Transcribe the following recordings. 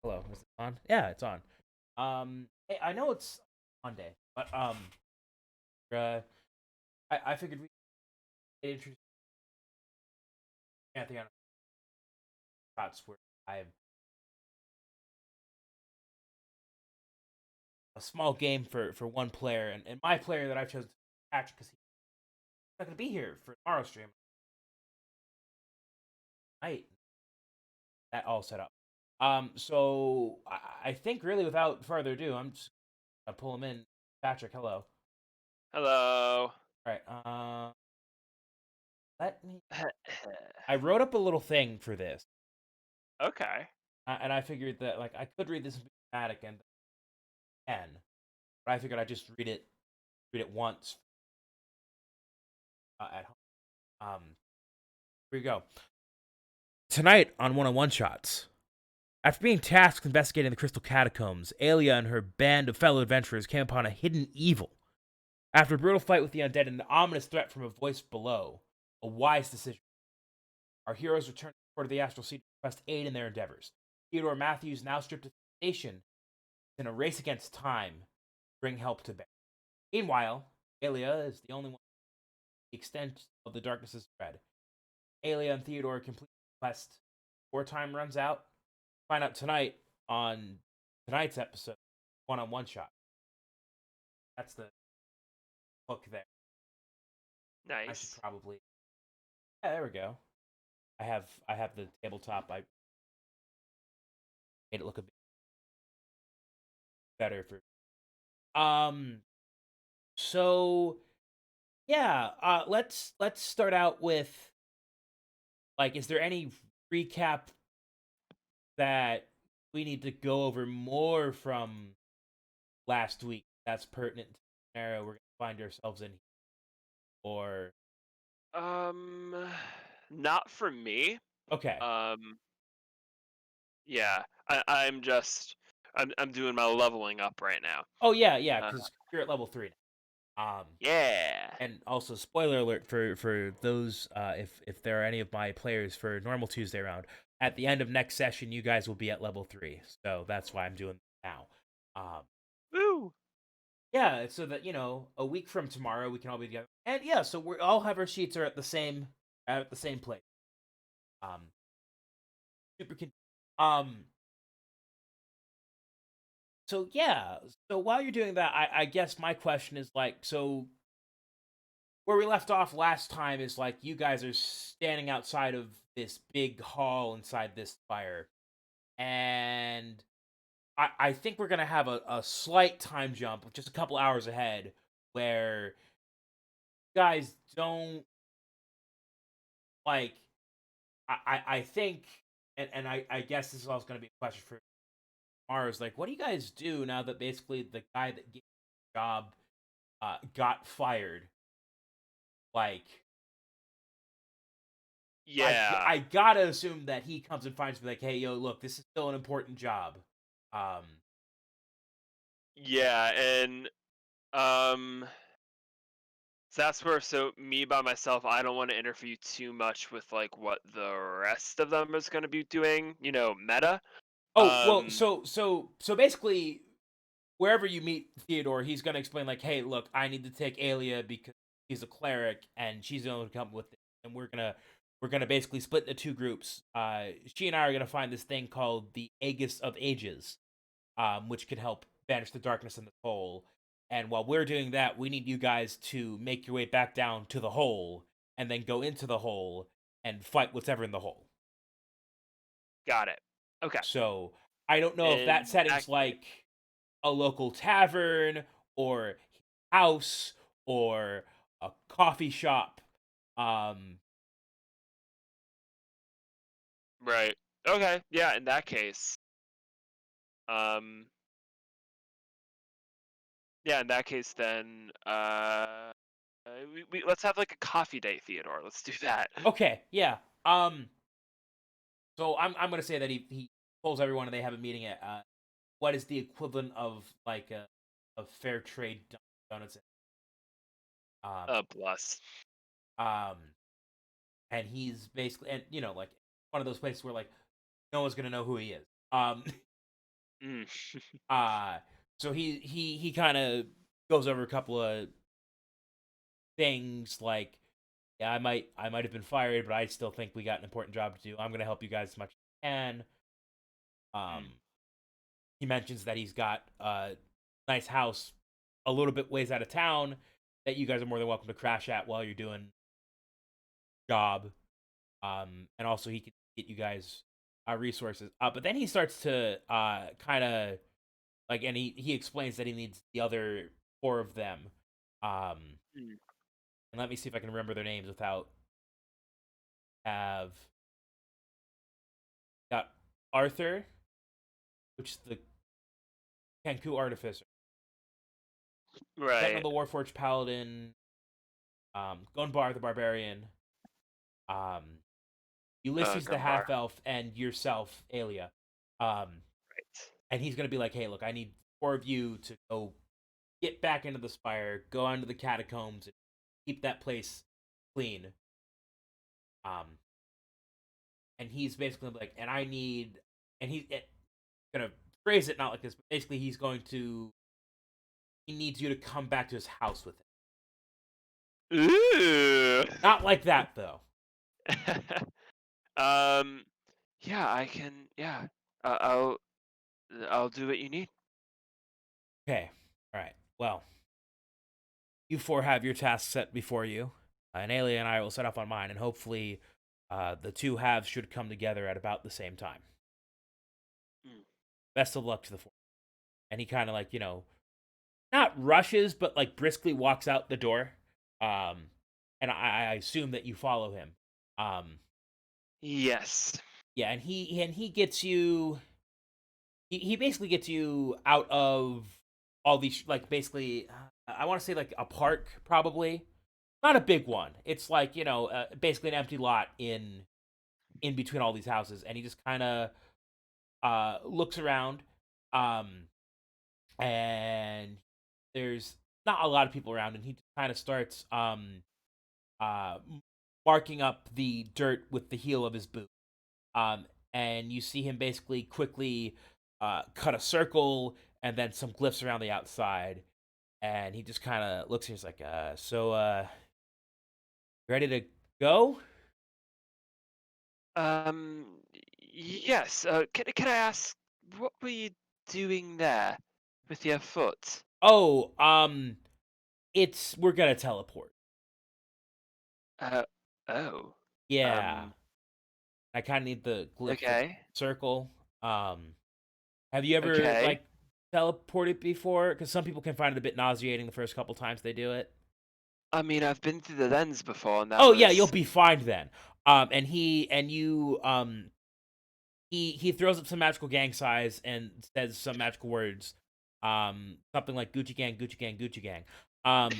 Hello, is it on? Yeah, it's on. Hey, I know it's Monday, but uh, I figured we introduce Anthony on shots where I have a small game for one player, and my player that I've chosen Patrick because he's not gonna be here for tomorrow's stream. Night, that all set up. So I think really without further ado, I'm just gonna pull him in. Patrick, hello. Hello. All right. Let me. I wrote up a little thing for this, Okay. and I figured that like I could read this in dramatic and can, but I figured I'd just read it once at home. Here we go. Tonight on one shots. After being tasked with investigating the Crystal Catacombs, Aelia and her band of fellow adventurers came upon a hidden evil. After a brutal fight with the undead and an ominous threat from a voice below, a wise decision. Our heroes return to the Astral Sea to request aid in their endeavors. Theodore Matthews, now stripped of the station, in a race against time, bring help to bear. Meanwhile, Aelia is the only one the extent of the darkness's spread. Aelia and Theodore complete the quest before time runs out. Find out tonight on tonight's episode, one shot. That's the hook there. I should Nice. probably. Yeah, there we go. I have the tabletop. I made it look a bit better for. Um. So yeah. Let's start out with like, is there any recap that we need to go over more from last week that's pertinent to the scenario we're gonna find ourselves in, or Um, not for me. okay. Um, yeah. I'm doing my leveling up right now. Oh yeah, Uh, because you're at level 3 now. yeah. And also spoiler alert for those if there are any of my players for normal Tuesday round. At the end of next session, you guys will be at level 3, so that's why I'm doing it now. Um, Woo. yeah, so that a week from tomorrow we can all be together, and yeah, so we all have our sheets are at the same place. Um, super. Um, so yeah, so while you're doing that, I guess my question is like, so where we left off last time is like you guys are standing outside of this big hall inside this fire, and I think we're gonna have a slight time jump, just a couple hours ahead, where guys don't like. I think, and I guess this is also gonna be a question for Mars. Like, what do you guys do now that basically the guy that gave you the job got fired? Like, Yeah. I gotta assume that he comes and finds me like, hey, yo, look, this is still an important job. Um, Yeah, and um that's where so me by myself, I don't want to interfere too much with like what the rest of them is going to be doing, meta. oh well, Um so basically, wherever you meet Theodore, he's gonna explain like, hey, look, I need to take Aelia because she's a cleric and she's the only one to come with it, and we're gonna basically split into two groups. She and I are gonna find this thing called the Aegis of Ages, which can help banish the darkness in the hole. And while we're doing that, we need you guys to make your way back down to the hole and then go into the hole and fight whatever in the hole. got it. Okay. So I don't know if that In that setting's case, like a local tavern or house or a coffee shop. Um, right. Okay. Yeah, in that case. Um yeah, in that case then we let's have like a coffee date, Theodore. Let's do that. okay, yeah. So I'm gonna say that he pulls everyone and they have a meeting at what is the equivalent of like a fair trade donuts. Um, Plus. um, and he's basically, and like one of those places where like no one's gonna know who he is. Mm. Uh so he kind of goes over a couple of things like, yeah, I might have been fired, but I still think we got an important job to do. I'm gonna help you guys as much as I can. Mm. Um, he mentions that he's got a nice house a little bit ways out of town that you guys are more than welcome to crash at while you're doing job. And also he can get you guys resources. But then he starts to kind of like, and he explains that he needs the other four of them. Um, Mm. and let me see if I can remember their names without have got Arthur, which is the Kenku artificer, Sentinel Right. the Warforged paladin, Gunbar the barbarian, um, Ulysses the Gumbar. half elf, and yourself, Aelia. Um, Right. and he's gonna be like, "Hey, look, I need four of you to go get back into the spire, go onto the catacombs, and keep that place clean." Um, and he's basically like, "And I need," and he's gonna phrase it not like this, but basically he's going to, he needs you to come back to his house with him. Ooh. Not like that though. um. Yeah, I can. Yeah. I'll. I'll do what you need. Okay, all right. Well, you four have your tasks set before you, and Aelia and I will set off on mine, and hopefully, the two halves should come together at about the same time. Mm. Best of luck to the four. And he kind of like, not rushes, but like briskly walks out the door. Um, and I assume that you follow him. Um, Yes. yeah, and he gets you. He basically gets you out of all these, like, basically. I want to say like a park, probably not a big one. It's like, basically an empty lot in between all these houses, and he just kind of looks around. Um, and there's not a lot of people around, and he kind of starts uh marking up the dirt with the heel of his boot. Um, and you see him basically quickly cut a circle and then some glyphs around the outside, and he just kind of looks and he's like, ready to go?" Um. Yes. Can I ask what were you doing there with your foot? Oh, it's we're gonna teleport. Uh. Oh. Yeah, Um. I kind of need the glyph for the Okay. circle. Have you ever Okay. like teleported before? Because some people can find it a bit nauseating the first couple times they do it. I mean, I've been through the lens before, and that Oh yeah, you'll was be fine then. And he and you he throws up some magical gang size and says some magical words. Something like Gucci gang, Gucci gang, Gucci gang. Um,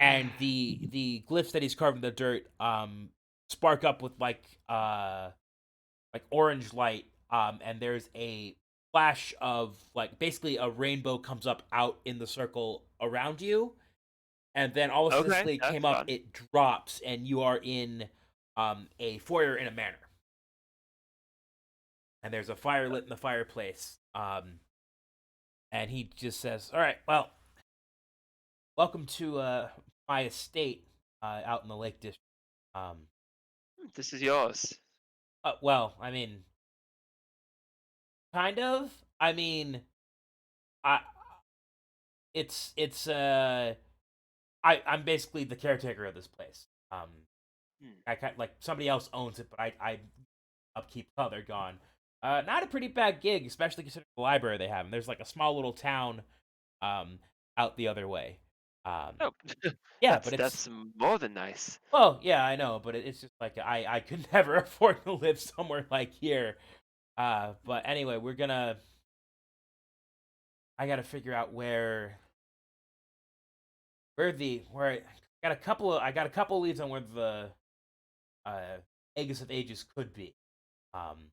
and the glyphs that he's carved in the dirt spark up with like orange light, and there's a flash of, like, basically a rainbow comes up out in the circle around you, and then all of a sudden Okay, it that's came up, fun. it drops, and you are in a foyer in a manor, and there's a fire lit in the fireplace. And he just says, "All right, well, welcome to my estate out in the Lake District." Um, This is yours. well, I mean, kind of. I mean, I it's I'm basically the caretaker of this place. Hmm. I kind like somebody else owns it, but I upkeep while they're gone. Not a pretty bad gig, especially considering the library they have. And there's like a small little town, um, out the other way. Um, Oh, yeah, that's but it's, that's more than nice. well, yeah, I know, but it's just like I could never afford to live somewhere like here. But anyway, I gotta figure out where I got a couple leads on where the uh Aegis of Ages could be. Um,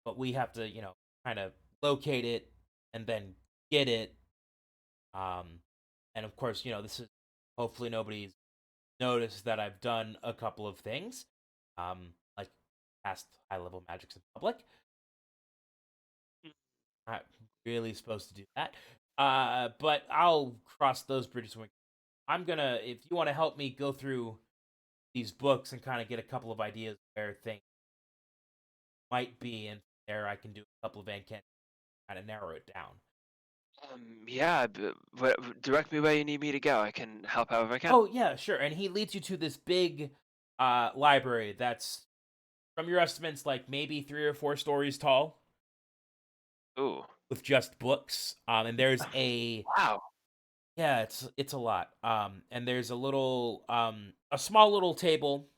but we have to, kind of locate it and then get it. Um, and of course, this is, hopefully nobody's noticed that I've done a couple of things, like cast high level magics in public. Not really supposed to do that. But I'll cross those bridges when I'm gonna. If you want to help me go through these books and kind of get a couple of ideas where things might be, and there I can do a couple of incantations, kind of narrow it down. Yeah, direct me where you need me to go. I can help however I can. Oh yeah, sure. And he leads you to this big library that's, from your estimates, like maybe 3 or 4 stories tall, Ooh. with just books. And there's a Wow. yeah, it's a lot. And there's a small little table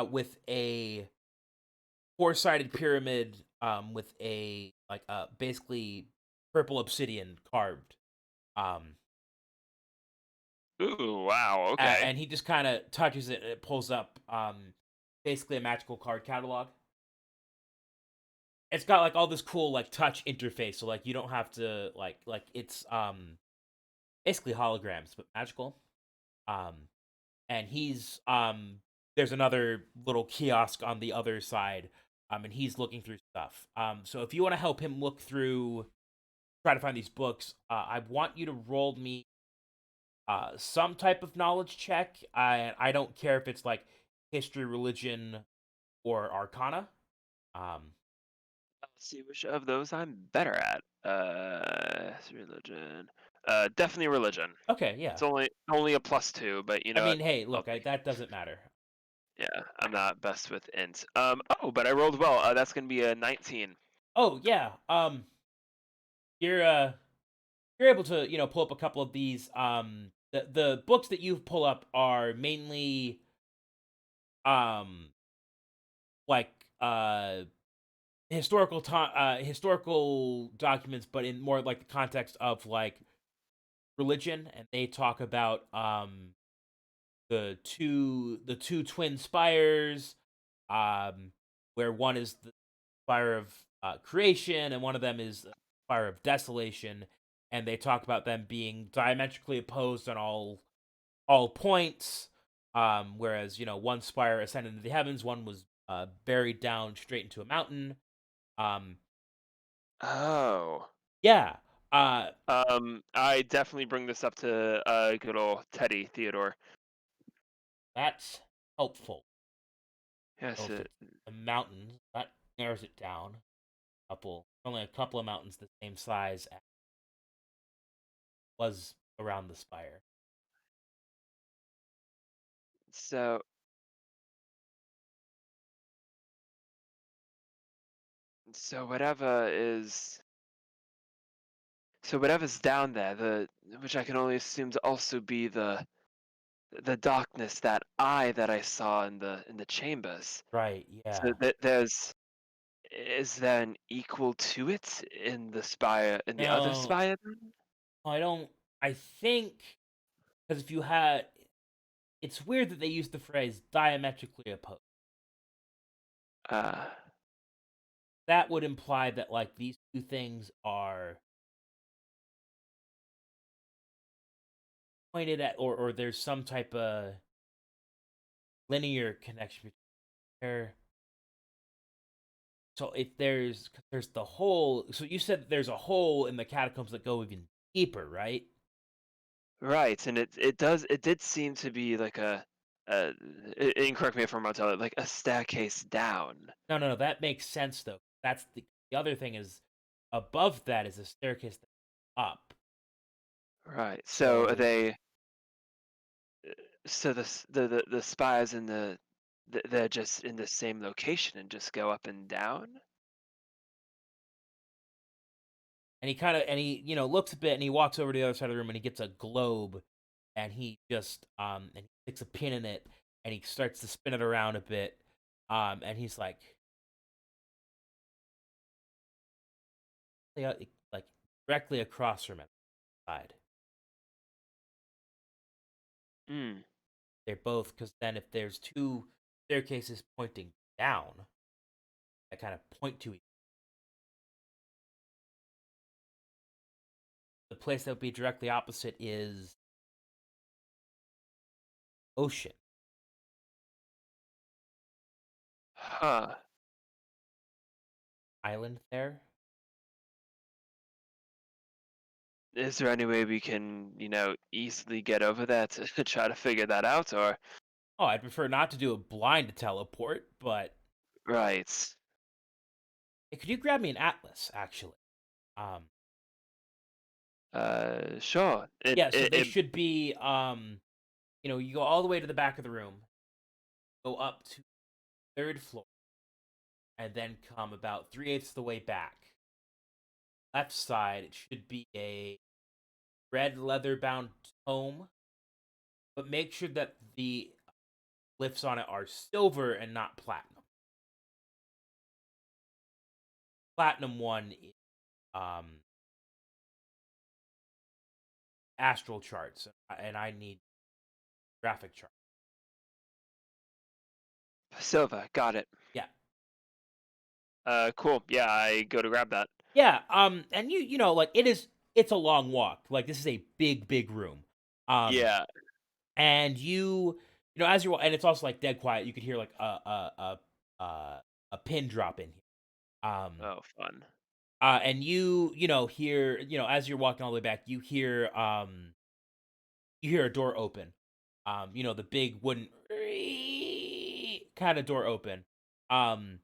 with a four-sided pyramid with a like basically purple obsidian carved. Um Ooh, wow, okay. and he just kind of touches it and it pulls up basically a magical card catalog. It's got like all this cool like touch interface, so like you don't have to it's basically holograms but magical. Um and he's there's another little kiosk on the other side, and he's looking through stuff. So if you want to help him look through, try to find these books, I want you to roll me some type of knowledge check. I don't care if it's like history, religion, or arcana. um Let's see which of those I'm better at. Religion. Definitely religion. okay, yeah. It's only a +2, but you I know what? mean, hey, I'll look, take that doesn't matter. it. Yeah, I'm not best with int. Oh, but I rolled well. That's gonna be a 19. Oh yeah. You're you're able to, pull up a couple of these. The books that you pull up are mainly um like historical documents, but in more like the context of like religion. And they talk about the two twin spires, um where one is the spire of creation and one of them is the spire of desolation. And they talk about them being diametrically opposed on all points. Whereas one spire ascended into the heavens, one was buried down straight into a mountain. um Oh. yeah. uh I definitely bring this up to good old Teddy Theodore. that's helpful. So Yes, if it's a mountain, that narrows it down. Only a couple of mountains the same size as was around the spire. so so whatever is so whatever's down there, the which I can only assume to also be the darkness, that I saw in the chambers. Right, So yeah. that there's is there an equal to it in the other No, spire then? I don't. I think, because if you had, it's weird that they use the phrase diametrically opposed. Uh That would imply that like these two things are pointed at, or there's some type of linear connection between. So if there's the hole. So you said that there's a hole in the catacombs that go even deeper, right? right, and it did seem to be like and correct me if I'm wrong, Tyler, like a staircase down. No, no, no. That makes sense though. That's the other thing is, above that is a staircase that's up. Right. So are So they so the spires in they're just in the same location and just go up and down? and he looks a bit and he walks over to the other side of the room and he gets a globe and he just and he sticks a pin in it and he starts to spin it around a bit. And he's like directly across from him side. Hmm. They're both, because then if there's two staircases pointing down that kind of point to each, the place that would be directly opposite is ocean. Huh. Island there. Is there any way we can, easily get over there to try to figure that out, or? Oh, I'd prefer not to do a blind teleport, but Right. hey, could you grab me an atlas, actually? Um, Sure. yeah, so they should be, you go all the way to the back of the room, go up to third floor, and then come about 3/8 of the way back. Left side, it should be a red leather bound tome, but make sure that the glyphs on it are silver and not platinum. Platinum one is astral charts, and I need graphic chart. Silva, got it. Yeah. Cool. Yeah, I go to grab that. Yeah, and like it's a long walk. Like this is a big, big room. Um, Yeah. and as you're and it's also like dead quiet. You could hear like a pin drop in here. Um, Oh, fun. and hear as you're walking all the way back, you hear a door open. The big wooden kind of door open. Um,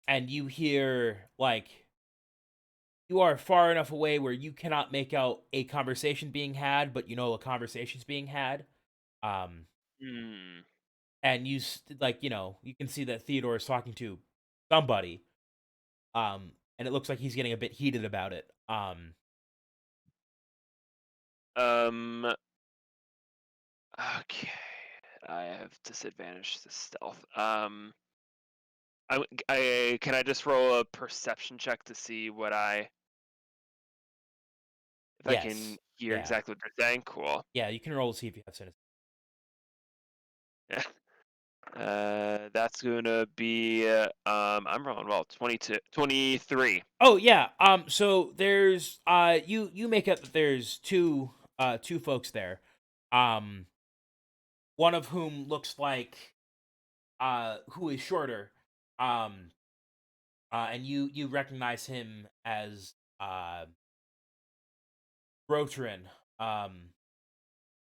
and you hear like you are far enough away where you cannot make out a conversation being had, but you know a conversation's being had. Um, Hmm. and you can see that Theodore is talking to somebody. And it looks like he's getting a bit heated about it. Um. Okay. I have disadvantage to stealth. Can I just roll a perception check to see if I can Yes, hear yeah, exactly what they're saying? Cool. yeah. You can roll to see if you have cynicism. Yeah. That's gonna be I'm rolling well. 22, 23. Oh yeah. So there's you make out that there's two folks there. Um, one of whom looks like who is shorter. Um, and you recognize him as Brotrin,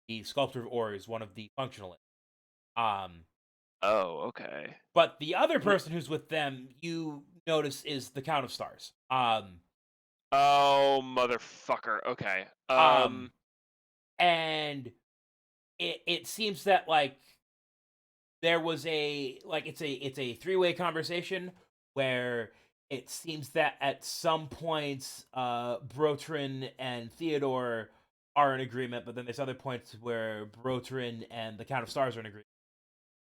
the sculptor of ores, one of the functionalists. Um, Oh, okay. but the other Wh- person who's with them, you notice, is the Count of Stars. Oh, motherfucker. Okay. Um, and it seems that like there was it's a three-way conversation where it seems that at some points Brotrin and Theodore are in agreement, but then there's other points where Brotrin and the Count of Stars are in agreement.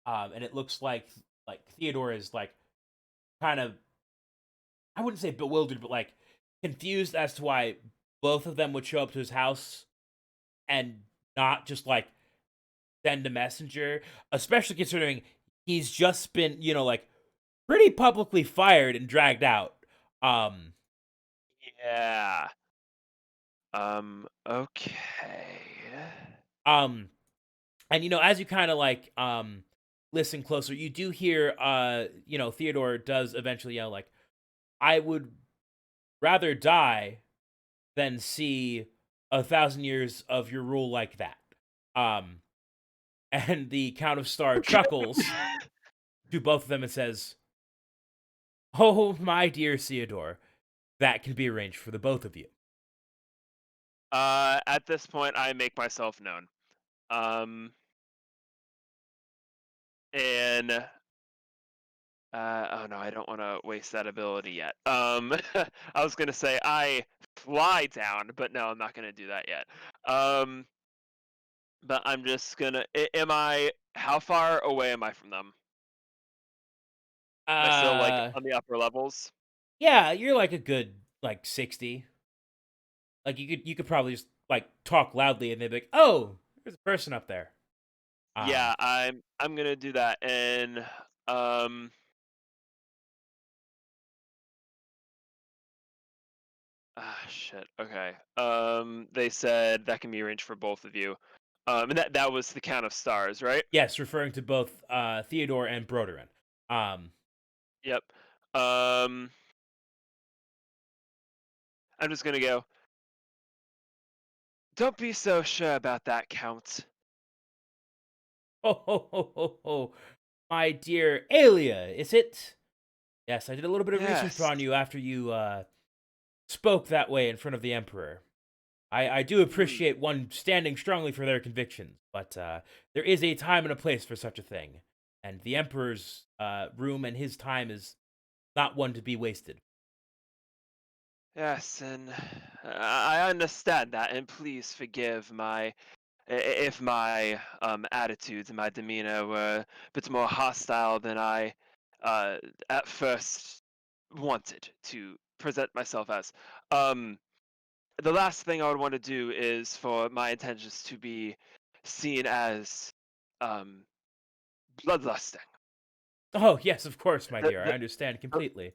And it looks like Theodore is like kind of, I wouldn't say bewildered, but like confused as to why both of them would show up to his house and not just like send a messenger, especially considering he's just been, like pretty publicly fired and dragged out. Um, yeah. Okay. um, and as you kind of like listen closer, you do hear Theodore does eventually yell like, "I would rather die than see 1,000 years of your rule like that." Um, and the Count of Star Okay. chuckles to both of them and says, "Oh, my dear Theodore, that can be arranged for the both of you." At this point, I make myself known. Um, and oh no, I don't want to waste that ability yet. I was gonna say I fly down, but no, I'm not gonna do that yet. Um, but I'm just gonna. Am I? How far away am I from them? Am I still like Uh, on the upper levels? yeah, you're like a good like 60. Like you could probably just like talk loudly and they'd be like, "Oh, there's a person up there." Um, Yeah, I'm gonna do that, and um, shit. Okay. They said that can be arranged for both of you. And that was the Count of Stars, right? yes, referring to both Theodore and Broderin. Um, Yep. Um, I'm just gonna go. Don't be so sure about that, Count. Ho ho ho ho ho! My dear Aelia, is it? Yes, I did a little bit of research Yes. on you after you spoke that way in front of the Emperor. I do Hmm. appreciate one standing strongly for their convictions, but there is a time and a place for such a thing, and the Emperor's room and his time is not one to be wasted. Yes, and I understand that, and please forgive my if my attitudes and my demeanor were a bit more hostile than I uh, at first wanted to present myself as. Um, the last thing I would want to do is for my intentions to be seen as um, bloodlusting. Oh yes, of course, my The, dear. I the, understand the, completely.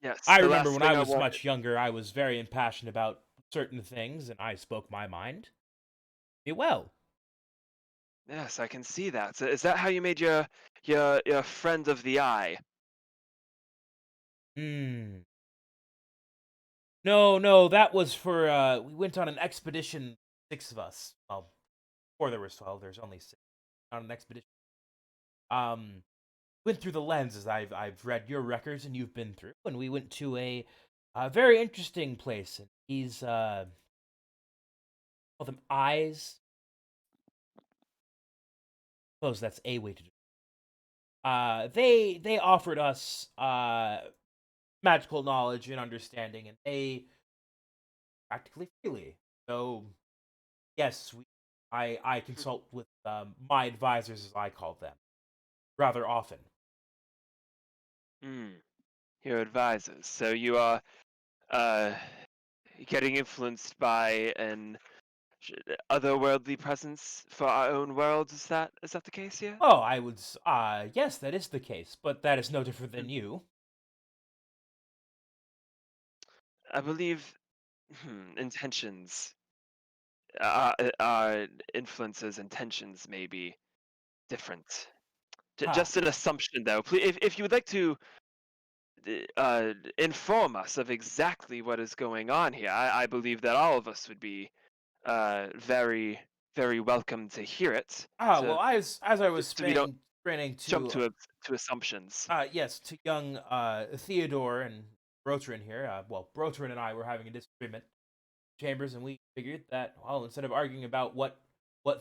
yes, I the remember last when thing I I was want. much younger, I was very impassioned about certain things, and I spoke my mind. Be well. Yes, I can see that. So is that how you made your friend of the eye? Hmm. No, no, that was for we went on an expedition, six of us. Well, before there was 12, there's only six on an expedition. Um went through the lenses I've read your records and you've been through, and we went to a very interesting place. And these call them eyes. Suppose that's a way to do. They offered us magical knowledge and understanding, and they practically freely. So yes, I consult with my advisors, as I call them, rather often. Hmm. Your advisors. So you are uh, getting influenced by an otherworldly presence for our own world. Is that the case here? Oh, I would. Yes, that is the case, but that is no different than Hmm. you. I believe intentions, influences, intentions may be different. Ha. Just an assumption, though. Please, if you would like to inform us of exactly what is going on here, I believe that all of us would be very, very welcome to hear it. So, Well, as I was so we don't explaining jump to to assumptions. yes, to young Theodore and Brotrin here. Well, Brotrin and I were having a disagreement in Chambers, and we figured that, well, instead of arguing about what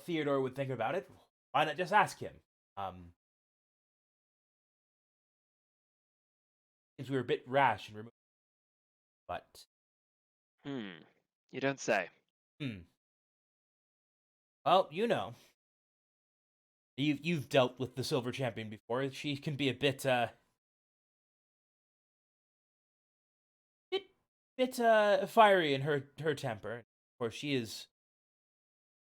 Theodore would think about it, why not just ask him? Um, since we were a bit rash and removed, but Hmm. You don't say. hmm. Well, you've dealt with the Silver Champion before. She can be a bit fiery in her temper. Of course, she is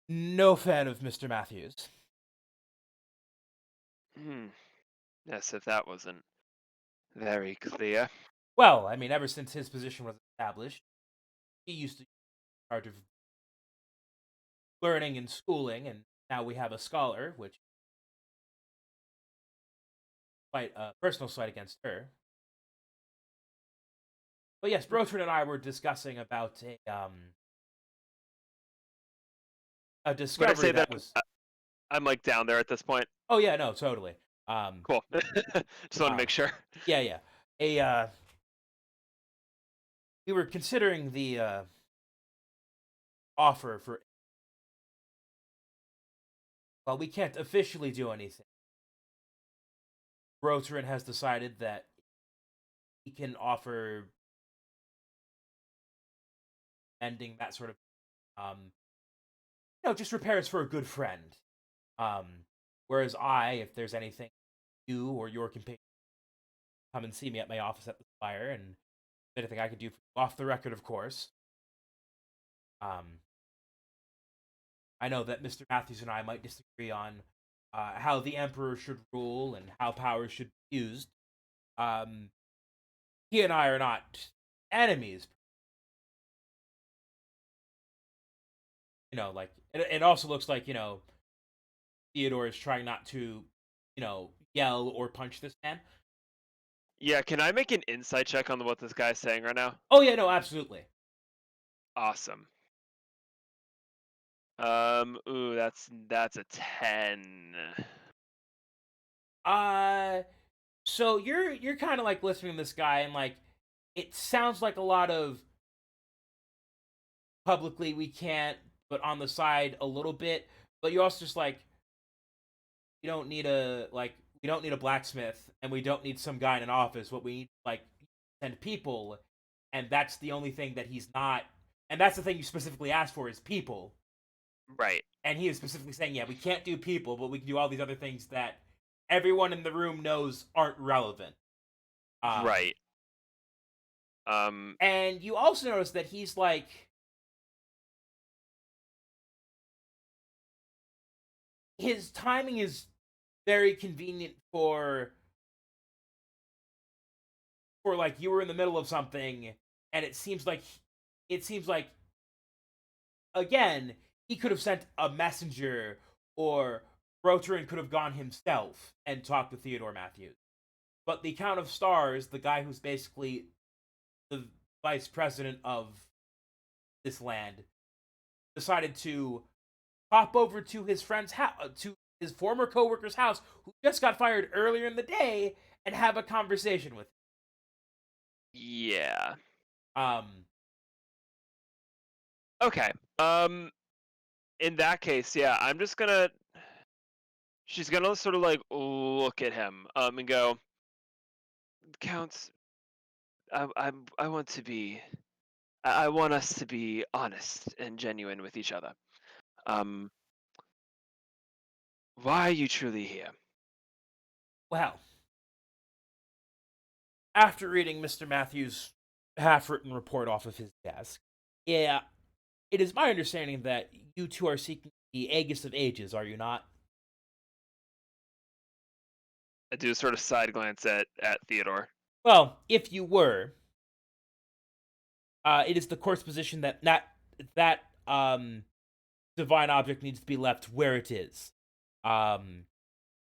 no fan of Mr. Matthews. Hmm. Yes, if that wasn't very clear. Well, I mean, ever since his position was established, he used to be in charge of learning and schooling, and now we have a scholar, which is quite a personal slight against her. But yes, Brotrin and I were discussing about a Would I discovery say that that was. I'm like down there at this point? Oh yeah, no, totally. Um, Cool. Just want to uh, make sure. yeah, yeah. A We were considering the offer for. Well, we can't officially do anything. Brotrin has decided that he can offer ending that sort of just repairs for a good friend. Um, Whereas if there's anything you or your companion, come and see me at my office at the Spire, and anything I could do off the record, of course. Um, I know that Mr. Matthews and I might disagree on how the Emperor should rule and how powers should be used. Um, he and I are not enemies. Like it also looks like Theodore is trying not to, yell or punch this man. Yeah, can I make an insight check on what this guy's saying right now? Oh yeah, no, absolutely. Awesome. Ooh, that's a 10. Uh, so you're kind of like listening to this guy, and like it sounds like a lot of publicly we can't, but on the side a little bit. But you also just like we don't need a like we don't need a blacksmith, and we don't need some guy in an office. What we need like send people, and that's the only thing that he's not. And that's the thing you specifically asked for is people. Right. And he is specifically saying, yeah, we can't do people, but we can do all these other things that everyone in the room knows aren't relevant. Um, Right. Um, and you also notice that he's like his timing is very convenient for like you were in the middle of something, and it seems like again he could have sent a messenger, or Rotary could have gone himself and talked with Theodore Matthews. But the Count of Stars, the guy who's basically the vice president of this land, decided to hop over to his friend's house, to his former coworker's house, who just got fired earlier in the day, and have a conversation with yeah. him. Okay. In that case, yeah, I'm just gonna. She's gonna sort of like look at him, and go, Counts. I want to be. I want us to be honest and genuine with each other. Um, why are you truly here? Well, after reading Mr. Matthews' half-written report off of his desk, yeah, it is my understanding that you two are seeking the Aegis of Ages, are you not? I do a sort of side glance at Theodore. Well, if you were, it is the court's position that that divine object needs to be left where it is. Um,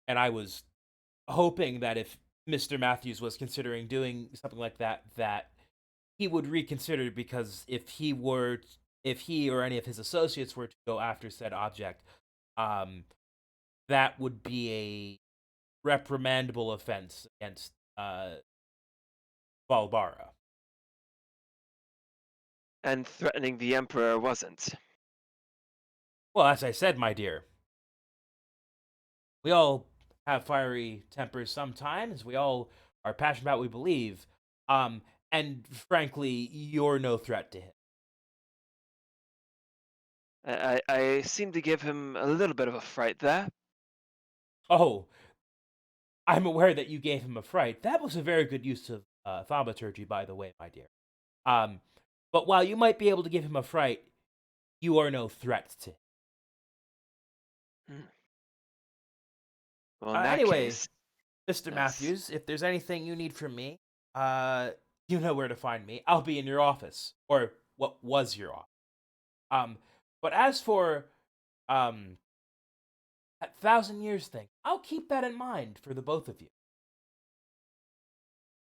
and I was hoping that if Mr. Matthews was considering doing something like that, that he would reconsider, because if he or any of his associates were to go after said object, um, that would be a reprimandable offense against Valbara. And threatening the Emperor wasn't. Well, as I said, my dear, we all have fiery tempers sometimes. We all are passionate about what we believe. Um, and frankly, you're no threat to him. I seem to give him a little bit of a fright there. Oh, I'm aware that you gave him a fright. That was a very good use of thaumaturgy, by the way, my dear. Um, but while you might be able to give him a fright, you are no threat to him. Hmm. Well, in that Anyway, case, Mr. yes. Matthews, if there's anything you need from me, you know where to find me. I'll be in your office, or what was your office. Um, but as for um that 1,000 years thing, I'll keep that in mind for the both of you.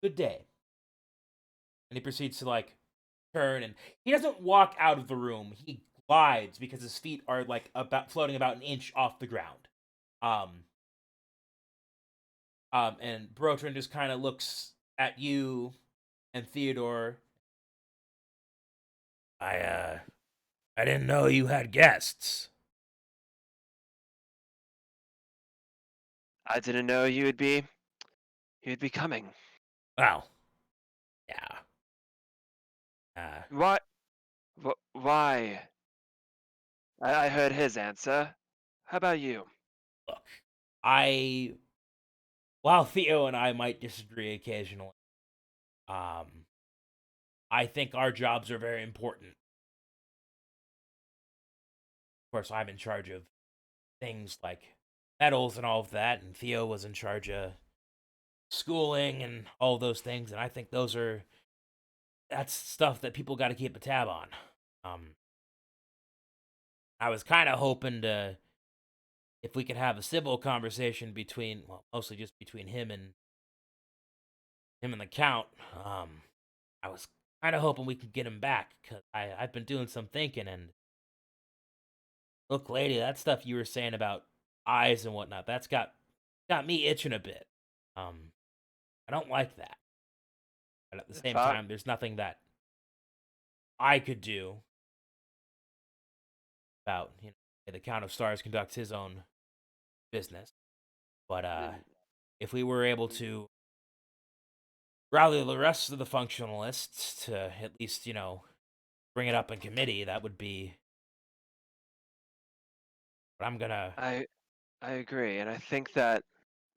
Good day. And he proceeds to like turn, and he doesn't walk out of the room. He glides because his feet are like about floating about an inch off the ground. Um, and Brotrin just kind of looks at you and Theodore. I didn't know you had guests. I didn't know you'd be coming. Well, yeah. Uh, What? Why? I heard his answer. How about you? look, I while Theo and I might disagree occasionally, um, I think our jobs are very important. Of course, I'm in charge of things like medals and all of that, and Theo was in charge of schooling and all those things, and I think that's stuff that people got to keep a tab on. Um, I was kind of hoping to if we could have a civil conversation between, well, mostly just between him and the count. I was kind of hoping we could get him back because I've been doing some thinking, and Look, lady, that stuff you were saying about eyes and whatnot, that's got me itching a bit. Um, I don't like that. But at the If same I, time, there's nothing that I could do about, the Count of Stars conducts his own business. But then, if we were able to rally the rest of the functionalists to at least, bring it up in committee, that would be what I'm gonna. I I agree, and I think that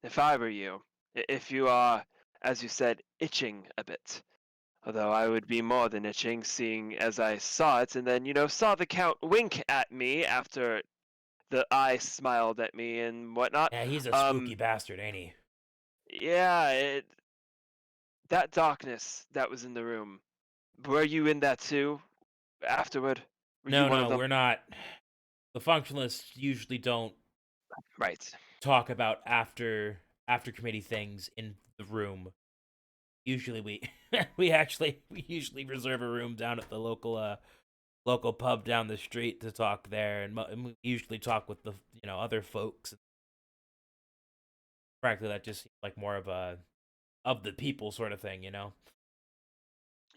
if I were you, if you are, as you said, itching a bit, although I would be more than itching, seeing as I saw it, and then saw the Count wink at me after the eye smiled at me and whatnot. Yeah, he's a spooky Um, bastard, ain't he? yeah, that darkness that was in the room. Were you in that too? Afterward, were you No, one of no, them? we're not. The functionalists usually don't Right. talk about after committee things in the room. Usually we we usually reserve a room down at the local pub down the street to talk there, and we usually talk with the other folks. Frankly, that just seems like more of a of the people sort of thing.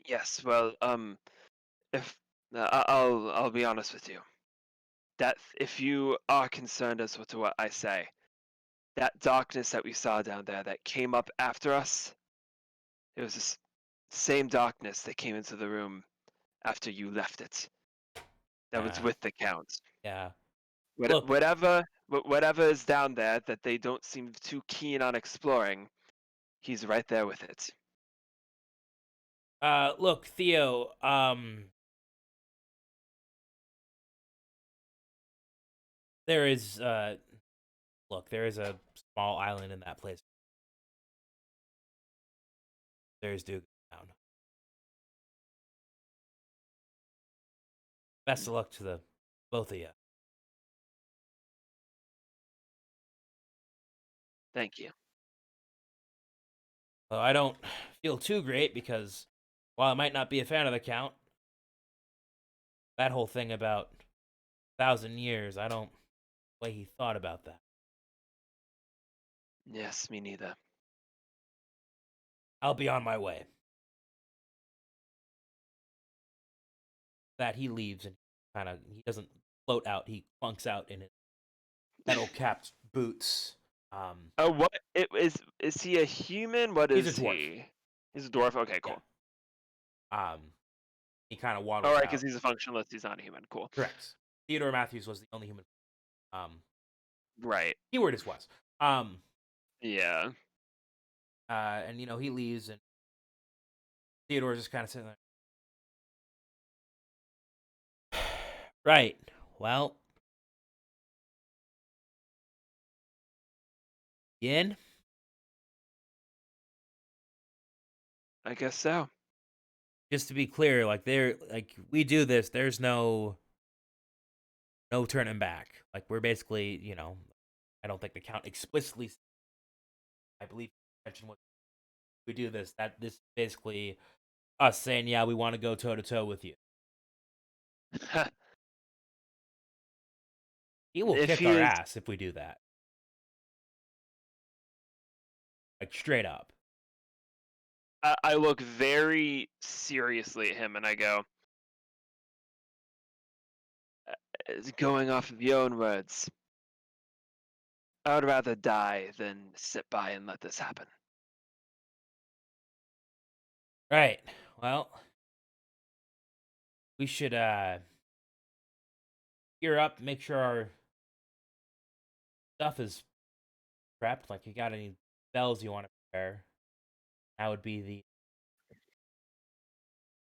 Yes. Well, if I'll be honest with you, that if you are concerned as to what I say, that darkness that we saw down there that came up after us, it was this same darkness that came into the room after you left it. That was Uh, with the Count. yeah. Look, Whatever is down there that they don't seem too keen on exploring, he's right there with it. look, Theo. There is look, there is a small island in that place. There's Duke Town. Best of luck to the both of you. Thank you. Well, I don't feel too great because while I might not be a fan of the Count, that whole thing about 1,000 years, I don't way he thought about that. Yes, me neither. I'll be on my way. That he leaves and he doesn't float out. He clunks out in his metal capped boots. What it is he a human? What He's a is dwarf. he? He's a dwarf. Okay, Yeah. cool. He kind of All waddles right, because out. he's a functionalist. He's not a human. Cool. Correct. Theodore Matthews was the only human. Um, Right. keyword is was. Um, Yeah. and he leaves, and Theodore's just kind of sitting there. Right. Well, in I guess so. just to be clear, like we do this. There's no turning back. Like we're basically, I don't think the count explicitly. I believe mentioned what we do this. That this is basically us saying, yeah, we want to go toe to toe with you. He will If kick he our is, ass if we do that. Like straight up. I look very seriously at him and I go, going off of your own words, I would rather die than sit by and let this happen. Right. Well, we should gear up, make sure our stuff is prepped. Like you got any spells you want to prepare? That would be the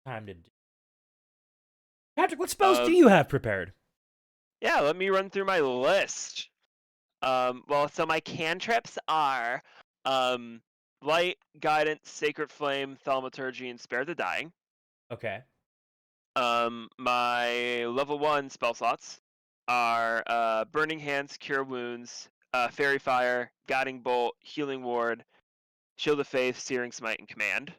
time to do. Patrick, what spells do Um, you have prepared? yeah, let me run through my list. Well, so my cantrips are um, Light, Guidance, Sacred Flame, Thaumaturgy, and Spare the Dying. Okay. My level 1 spell slots are Burning Hands, Cure Wounds, Fairy Fire, Guiding Bolt, Healing Ward, Shield of Faith, Searing Smite, and Command.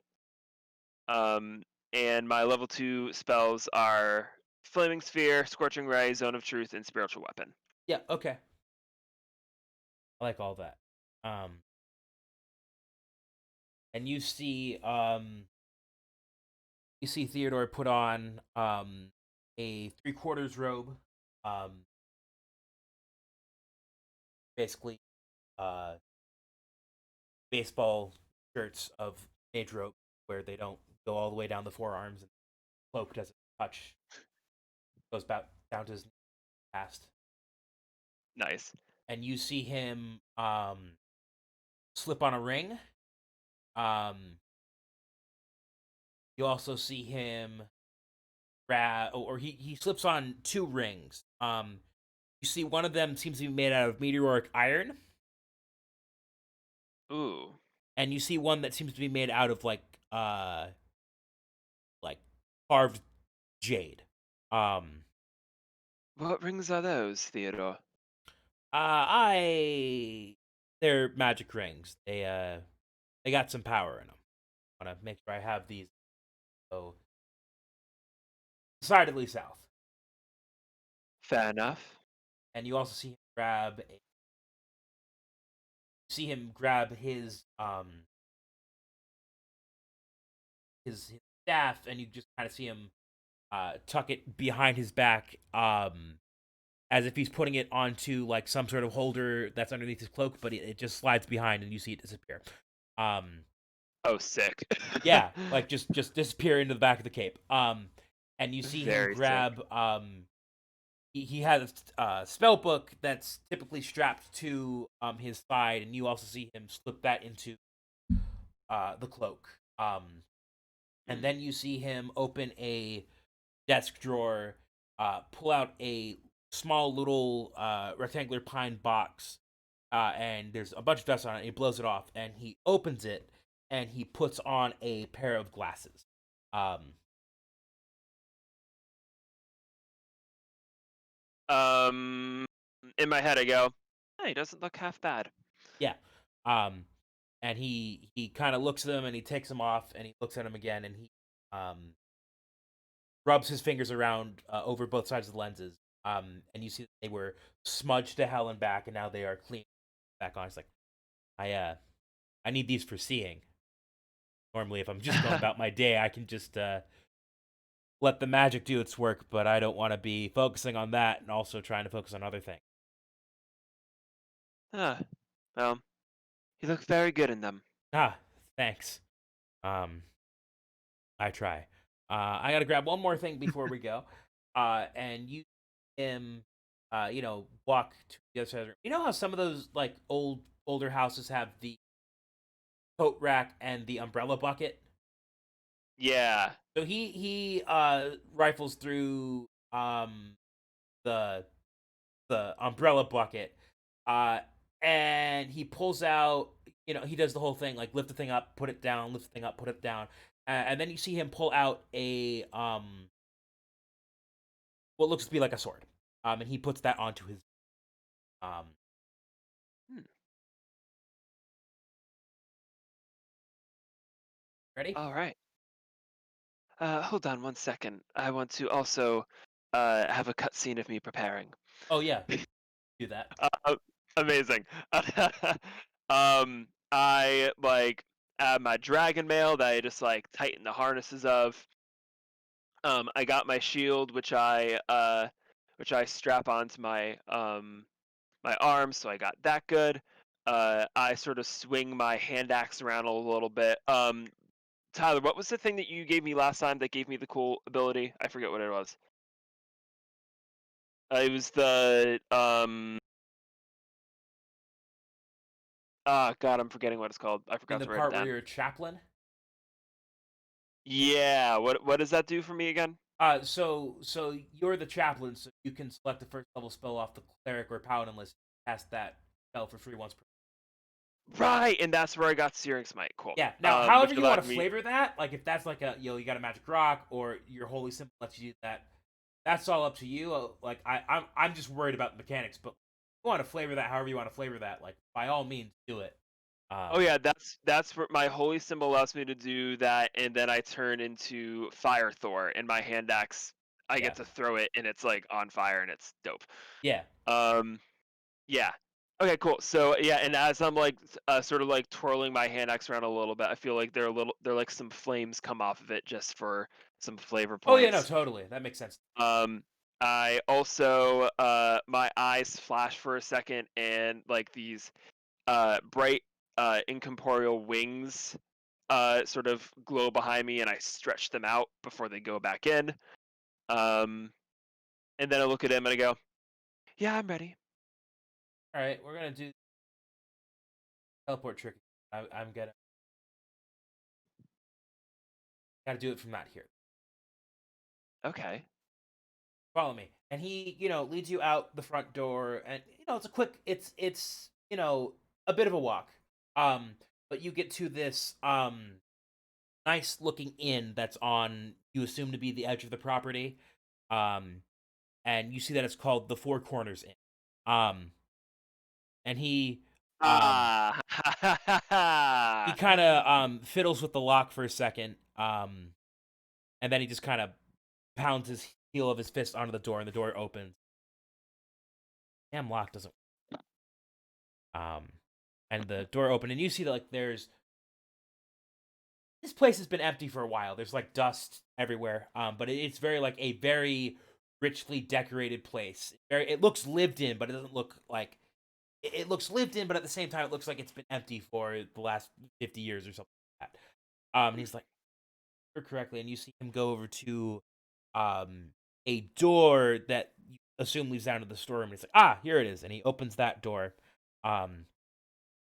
Um, and my level 2 spells are Flaming Sphere, Scorching Ray, Zone of Truth, and Spiritual Weapon. Yeah, okay. I like all that. Um, and you see Theodore put on a 3/4 robe, um, basically uh baseball shirts of mage rope where they don't go all the way down the forearms and the cloak doesn't touch, goes about down to his past. Nice. And you see him slip on a ring. Um, you also see him grab, or he slips on two rings. You see one of them seems to be made out of meteoric iron, Ooh. and you see one that seems to be made out of like carved jade. Um, What rings are those, Theodore? I they're magic rings. They got some power in them. I want to make sure I have these. So decidedly south. Fair enough. And you also see him grab his staff, and you just kind of see him tuck it behind his back, as if he's putting it onto like some sort of holder that's underneath his cloak, but it just slides behind, and you see it disappear. Um, Oh, sick. yeah, like just disappear into the back of the cape. And you see him Very sick. grab he has a spell book that's typically strapped to his side, and you also see him slip that into the cloak. And Hmm. then you see him open a desk drawer, pull out a small little rectangular pine box, and there's a bunch of dust on it. He blows it off, and he opens it, and he puts on a pair of glasses. Um, Um, in my head, I go, "Hey, he doesn't look half bad." yeah. Um, and he kind of looks at them, and he takes them off, and he looks at them again, and he um rubs his fingers around over both sides of the lenses. And you see that they were smudged to hell and back, and now they are clean back on. It's like I need these for seeing. Normally, if I'm just going about my day, I can just let the magic do its work, but I don't want to be focusing on that and also trying to focus on other things. Ah, well, you look very good in them. Ah, thanks. Um, I try. I gotta grab one more thing before we go. And you him, walk to the other side of the room. You know how some of those like older houses have the coat rack and the umbrella bucket? Yeah. So he rifles through the umbrella bucket, uh, and he pulls out. He does the whole thing like lift the thing up, put it down, lift the thing up, put it down, and then you see him pull out a what looks to be like a sword, and he puts that onto his um. Hmm. Ready? All right. Hold on one second. I want to also have a cutscene of me preparing. Oh yeah, do that. Uh, amazing. I like add my dragon mail that I just like tighten the harnesses of. I got my shield, which I strap onto my arm, so I got that good. I sort of swing my hand axe around a little bit. Tyler, what was the thing that you gave me last time that gave me the cool ability? I forget what it was. It was the ah God, I'm forgetting what it's called. I In forgot the to write it part where down. you're a chaplain. Yeah, what does that do for me again? So you're the chaplain, so you can select the first level spell off the cleric or paladin list. Cast that spell for free once per. Right, and that's where I got Searing Smite. Cool. Yeah. Now, however Which you want allowed to me. flavor that, like if that's like you got a magic rock or your holy symbol lets you do that, that's all up to you. Like I'm just worried about the mechanics, but if you want to flavor that however you want to flavor that, like by all means do it. Oh yeah, that's where my holy symbol allows me to do that, and then I turn into Fire Thor, and my hand axe I Yeah. get to throw it and it's like on fire and it's dope. Yeah. Um, yeah. Okay, cool. So yeah, and as I'm like sort of like twirling my hand axe around a little bit, I feel like they're like some flames come off of it just for some flavor Oh yeah, no, points. totally. That makes sense. Um, I also my eyes flash for a second and like these bright incorporeal wings sort of glow behind me and I stretch them out before they go back in. Um, and then I look at him and I go, "Yeah, I'm ready." All right, we're gonna do teleport trick. I'm gonna gotta do it from not here. Okay. Follow me. And he, leads you out the front door, and it's a quick, it's a bit of a walk. Um, but you get to this nice looking inn that's on, you assume to be the edge of the property. Um, and you see that it's called the Four Corners Inn. Um, and um Ah, he kind of fiddles with the lock for a second. And then he just kind of pounds his heel of his fist onto the door, and the door opens. Damn lock doesn't. Um, and the door opened, and you see that like there's this place has been empty for a while. There's like dust everywhere. But it's very like a very richly decorated place. It looks lived in, but it doesn't look like it looks lived in. But at the same time, it looks like it's been empty for the last 50 years or something like that. And he's like, correctly, and you see him go over to um a door that you assume leads down to the storeroom. And he's like, ah, here it is, and he opens that door. Um,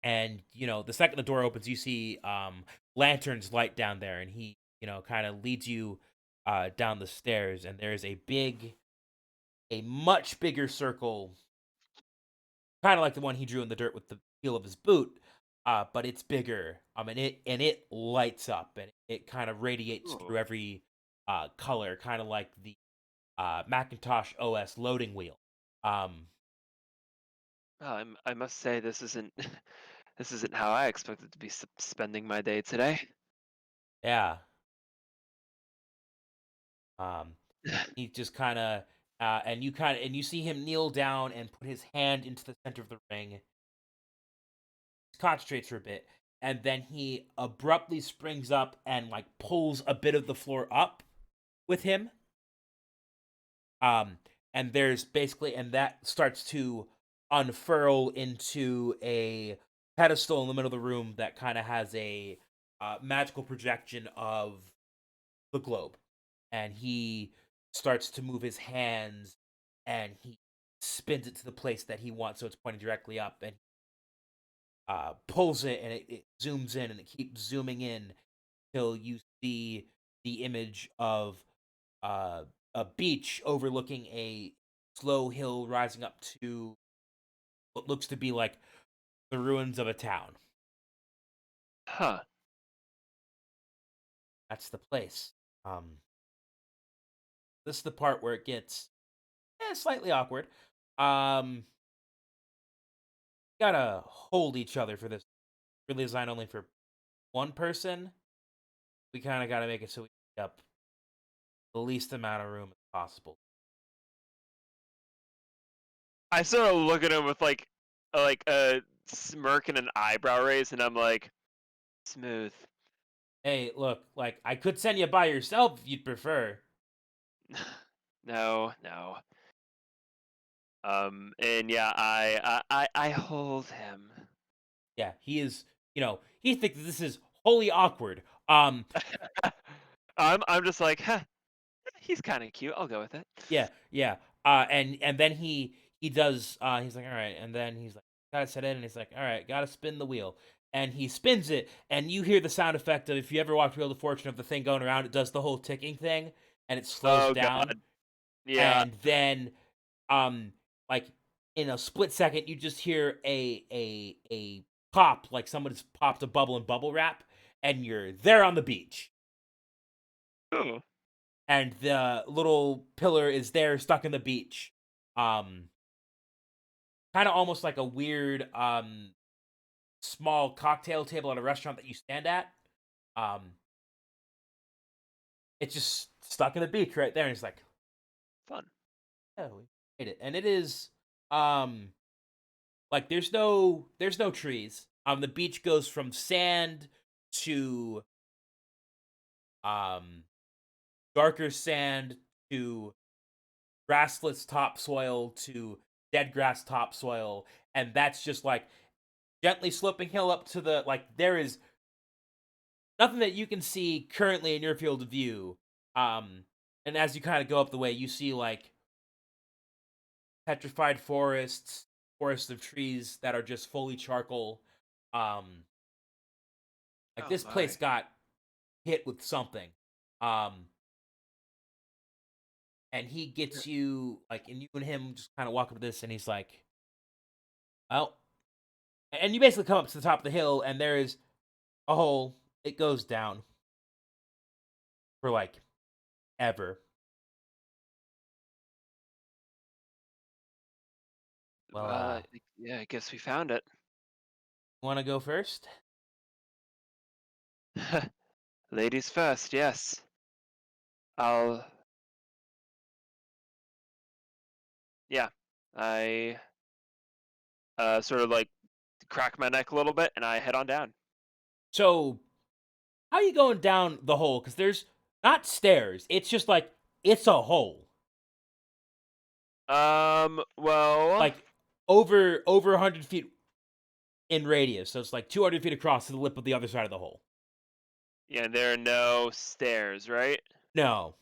and the second the door opens, you see lanterns light down there, and he kind of leads you down the stairs, and there's a much bigger circle, kind of like the one he drew in the dirt with the heel of his boot. But it's bigger, and it lights up, and it kind of radiates Ooh. through every color, kind of like the Macintosh OS loading wheel. Um, Well, I must say this isn't this isn't how I expected to be spending my day today. yeah. Um, he just kind of and you see him kneel down and put his hand into the center of the ring, concentrates for a bit, and then he abruptly springs up and like pulls a bit of the floor up with him. Um, and there's basically, and that starts to unfurl into a pedestal in the middle of the room that kind of has a magical projection of the globe. And he starts to move his hands, and he spins it to the place that he wants, so it's pointing directly up, and pulls it, and it zooms in, and it keeps zooming in till you see the image of uh, a beach overlooking a slow hill rising up to what looks to be like the ruins of a town. Huh. That's the place. This is the part where it gets slightly awkward. Um, gotta hold each other for this. Really designed only for one person. We kind of gotta make it so we take up the least amount of room as possible. I sort of look at him with like a smirk and an eyebrow raise, and I'm like, smooth. Hey, look, like I could send you by yourself if you'd prefer. No, no. And yeah, I hold him. Yeah, he is. He thinks this is wholly awkward. Um, I'm just like, huh, he's kind of cute. I'll go with it. yeah, yeah. And then he does. He's like, all right, and then he's like, gotta set in, and he's like, all right, gotta spin the wheel, and he spins it, and you hear the sound effect of, if you ever watched Wheel of Fortune, of the thing going around. It does the whole ticking thing, and it slows Oh down, God, yeah. and then um like in a split second you just hear a pop, like somebody's popped a bubble in bubble wrap, and you're there on the beach, Ooh. and the little pillar is there stuck in the beach. um Kind of almost like a weird small cocktail table at a restaurant that you stand at. um it's just stuck in the beach right there, and it's like, Fun. Yeah, we made it, and it is um like there's no trees. The beach goes from sand to um darker sand to grassless topsoil to dead grass topsoil, and that's just like gently sloping hill up to the like there is nothing that you can see currently in your field of view. Um, and as you kind of go up the way, you see like petrified forests, forests of trees that are just fully charcoal. Um, like Oh this place my. got hit with something. Um, and he gets you like, and you and him just kind of walk up to this, and he's like, "Well," and you basically come up to the top of the hill, and there is a hole. It goes down for like ever. Well, Yeah, I guess we found it. want to go first? Ladies first, yes. I'll, yeah. I sort of like crack my neck a little bit and I head on down. So, how are you going down the hole? Because there's not stairs. It's just like it's a hole, Well, like over 100 feet in radius. So it's like 200 feet across to the lip of the other side of the hole. yeah, there are no stairs, right? No,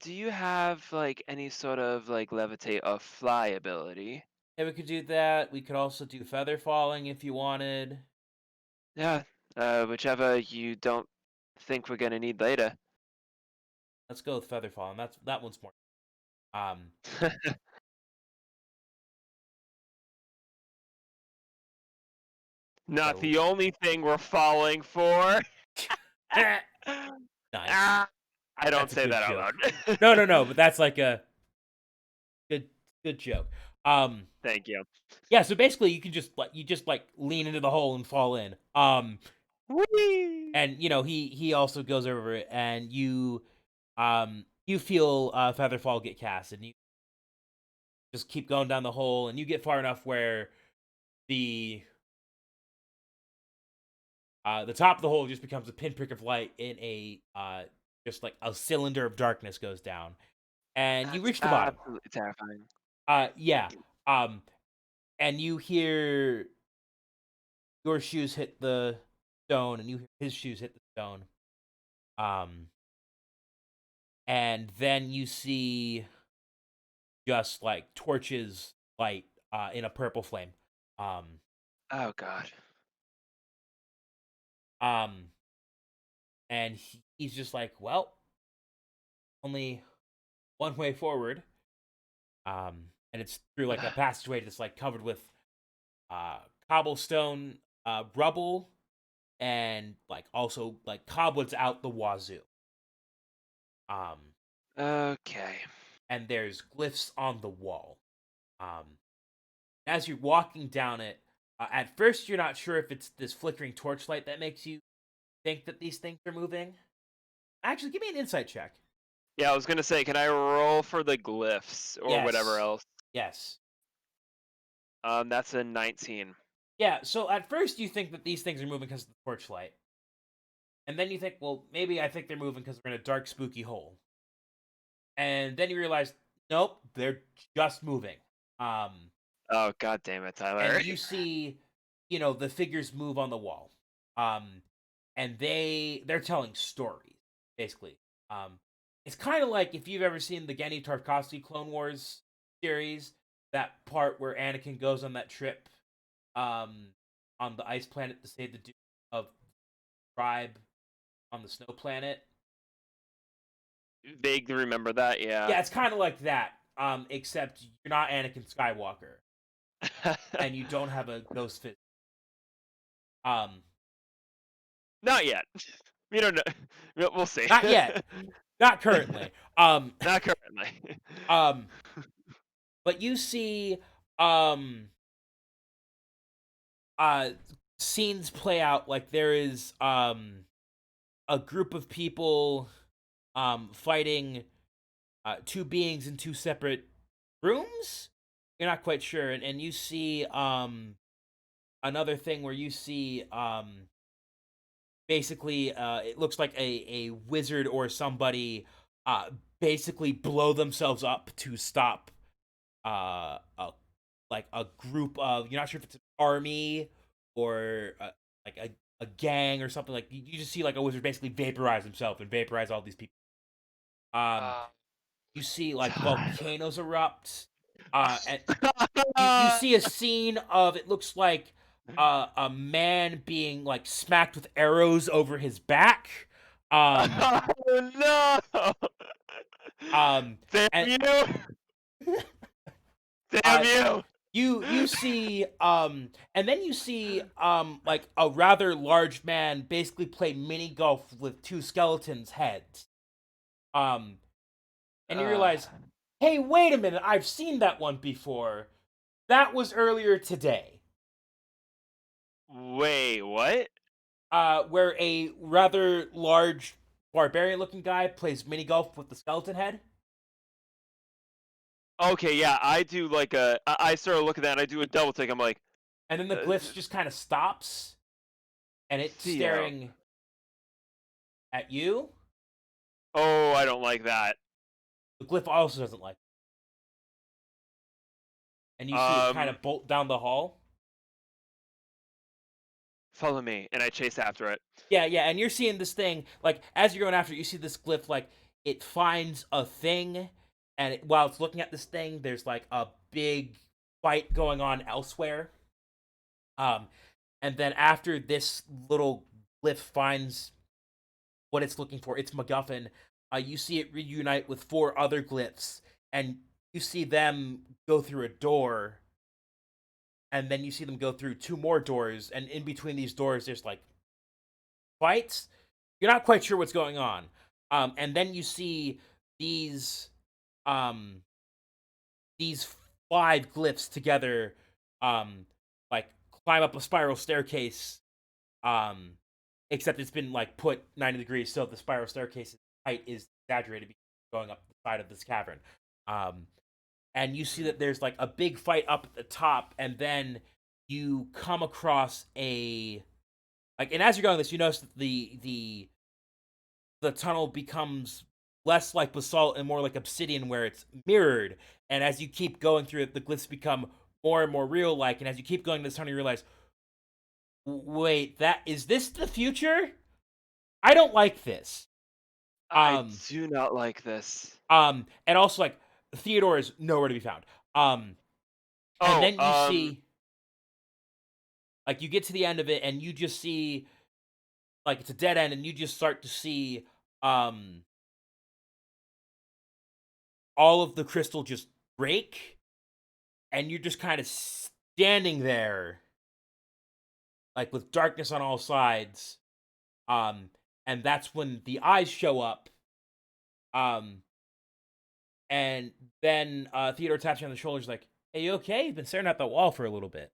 Do you have like any sort of like levitate or fly ability? yeah, we could do that. We could also do feather falling if you wanted. Yeah, whichever you don't think we're gonna need later. Let's go with feather falling. That one's more. Um, Not so the only thing we're falling for. nice. Ah, I don't That's a say good that out joke. loud. No, no, no. But that's like a good good joke. Thank you. Yeah. So basically, you just like lean into the hole and fall in. Whee! And he also goes over it, and you feel Featherfall get cast, and you just keep going down the hole, and you get far enough where the the top of the hole just becomes a pinprick of light in a just like a cylinder of darkness goes down, and you That's reach the bottom. absolutely terrifying. Yeah. Um, and you hear your shoes hit the stone, and you hear his shoes hit the stone. Um, and then you see just like torches light in a purple flame. Um, Oh god. um, and he's just like, well, only one way forward. And it's through like a passageway that's like covered with uh cobblestone, rubble, and like also like cobwebs out the wazoo. Um, Okay. and there's glyphs on the wall. Um, as you're walking down it, at first you're not sure if it's this flickering torchlight that makes you think that these things are moving. Actually, give me an insight check. Yeah, I was gonna say, can I roll for the glyphs or whatever Yes. else? Yes. That's a 19. Yeah, so at first you think that these things are moving because of the torchlight. And then you think, well, maybe I think they're moving because we're in a dark, spooky hole. And then you realize, nope, they're just moving. Um, Oh god damn it, and Tyler. you see, the figures move on the wall. And they're telling stories, basically. It's kind of like if you've ever seen the Genndy Tartakovsky Clone Wars series, that part where Anakin goes on that trip, um, on the ice planet to save the Duke of tribe on the snow planet. Vaguely remember that, yeah. Yeah, it's kind of like that. Except you're not Anakin Skywalker, and you don't have a ghost fist. Um, Not yet. We don't know. We'll see. not yet, not currently. Not currently. Um, but you see, um, uh, scenes play out like there is a group of people fighting two beings in two separate rooms. You're not quite sure, and you see another thing where you see basically it looks like a wizard or somebody uh basically blow themselves up to stop a like a group of, you're not sure if it's an army or like a gang or something. Like you just see like a wizard basically vaporize himself and vaporize all these people. um Uh, you see like God. volcanoes erupt, and you see a scene of, it looks like a man being like smacked with arrows over his back. um Oh no! um Damn and you! uh Damn you! you see and then you see like a rather large man basically play mini golf with two skeletons heads. um and you Uh, realize, hey, wait a minute, I've seen that one before. That was earlier today. wait, what? Where a rather large barbarian looking guy plays mini golf with the skeleton head. Okay, yeah, I do like I started looking at that and I do a double take. I'm like, And then the uh, glyphs just kind of stops, and it's Theo. staring at you. Oh, I don't like that. The glyph also doesn't like it. And you see it kind Um, of bolt down the hall. Follow me, and I chase after it. Yeah, and you're seeing this thing, like, as you're going after it, you see this glyph, like, it finds a thing, and while it's looking at this thing, there's, like, a big fight going on elsewhere. Um, and then after this little glyph finds what it's looking for, its MacGuffin, you see it reunite with four other glyphs, and you see them go through a door, and then you see them go through two more doors, and in between these doors, there's like fights. You're not quite sure what's going on. And then you see these um these five glyphs together, um, like climb up a spiral staircase. Um, except it's been like put 90 degrees, so the spiral staircase height is exaggerated because it's going up the side of this cavern. Um, and you see that there's like a big fight up at the top, and then you come across a, like, and as you're going this, you notice that the tunnel becomes less like basalt and more like obsidian, where it's mirrored. And as you keep going through it, the glyphs become more and more real like. And as you keep going this tunnel, you realize, wait, that is this the future? I don't like this. I Um, do not like this. and also like Theodore is nowhere to be found. And Oh, then you see, like, you get to the end of it, and you just see like it's a dead end, and you just start to see um all of the crystal just break, and you're just kind of standing there, like with darkness on all sides. Um, and that's when the eyes show up. Um, and then Theodore taps you on the shoulders, like, "Hey, you okay? You've been staring at the wall for a little bit."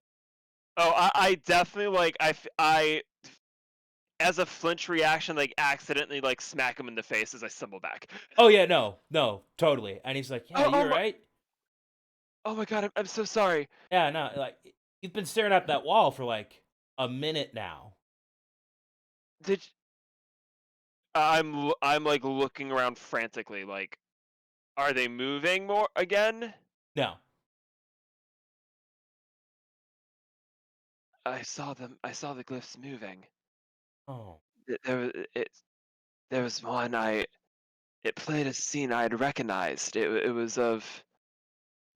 I definitely like I as a flinch reaction, like accidentally like smack him in the face as I stumble back. Oh yeah, no, totally. And he's like, "Yeah, Oh, you're right. oh my god, I'm so sorry. Yeah, no, like you've been staring at that wall for like a minute now." Did I'm like looking around frantically, like, are they moving more again? No. I saw the glyphs moving. Oh, There was there was one it played a scene I had recognized. It was of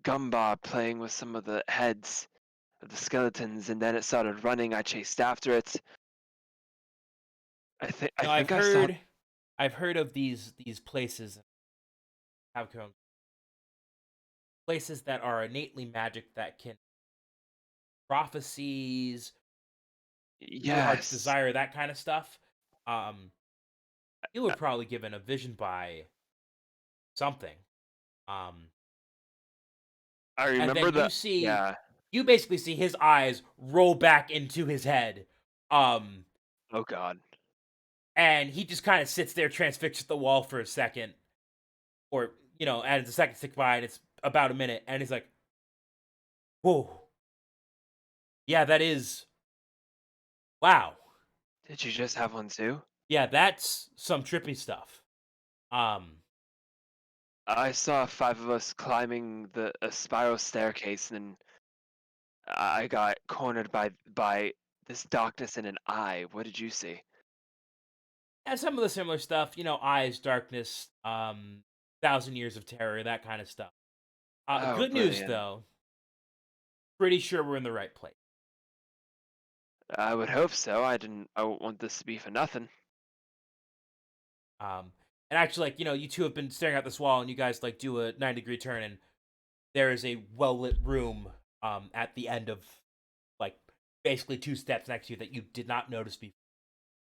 Gumbar playing with some of the heads of the skeletons, and then it started running. I chased after it. I no, I've think I saw. heard, of these places have come, places that are innately magic, that can prophecies, your heart's Yes, desire, that kind of stuff. Um, you were probably given a vision by something. Um, I and remember then the. Yeah. you basically see his eyes roll back into his head. Um, Oh God. And he just kind of sits there transfixed at the wall for a second, or as the second tick by, and it's about a minute, and he's like, "Whoa, yeah, that is wow, Did you just have one too? yeah, that's some trippy stuff." Um, I saw five of us climbing a spiral staircase, and I got cornered by this darkness in an eye. What did you see? and some of the similar stuff, eyes, darkness, thousand years of terror, that kind of stuff. Oh, Good news brilliant. though, pretty sure we're in the right place. I would hope so. I wouldn't want this to be for nothing. Um, and actually, you two have been staring at this wall, and you guys do a 9-degree turn, and there is a well lit room at the end of like basically two steps next to you that you did not notice before.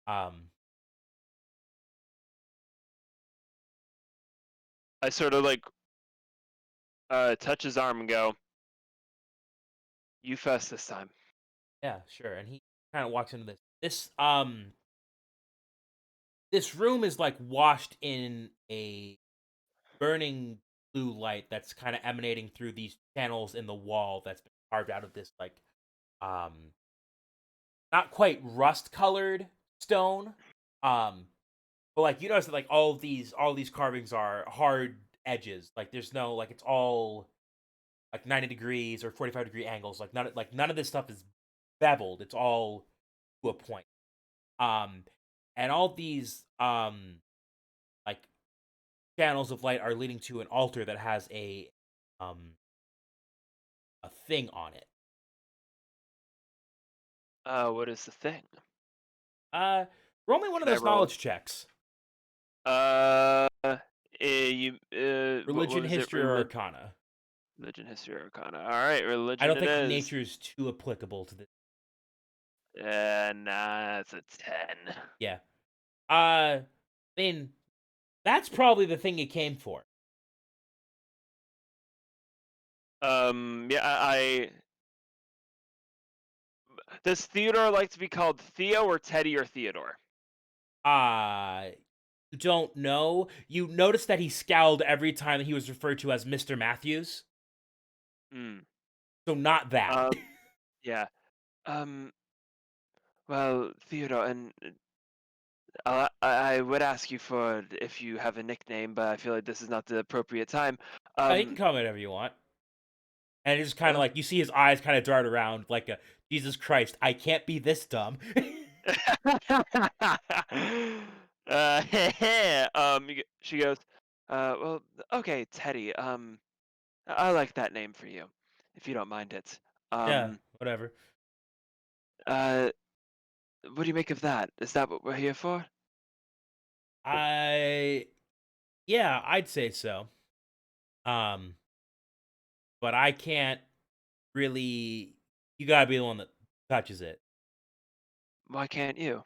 Um, I sort of touch his arm and go, "You first this time." yeah, sure. And he kind of walks into this room is like washed in a burning blue light that's kind of emanating through these channels in the wall that's been carved out of this um not quite rust colored stone. But you notice that all these carvings are hard edges. Like there's no it's all 90 degrees or 45-degree angles. None of this stuff is beveled. It's all to a point. Um and all these like channels of light are leading to an altar that has um a thing on it. What is the thing? Uh Roll me one of Can I those roll? knowledge checks. What Religion, was it? history, or arcana. Religion, history, arcana. All right, I religion don't it think is. nature is too applicable to this. Nah, it's a 10. Yeah. I mean, that's probably the thing you came for. Yeah, does Theodore like to be called Theo or Teddy or Theodore? Uh you don't know. You notice that he scowled every time he was referred to as Mr. Matthews. Hmm. So not that. Um, yeah. Um, well, Theodore, and I would ask you for if you have a nickname, but I feel like this is not the appropriate time. You can call me whatever you want. And it's kind of Uh, like you see his eyes kind of dart around like a Jesus Christ, I can't be this dumb. she goes, well, okay, Teddy. I like that name for you, if you don't mind it. Yeah, Um, whatever. uh, what do you make of that? Is that what we're here for? I Yeah, I'd say so. Um, but I can't really. You gotta be the one that touches it. Why can't you?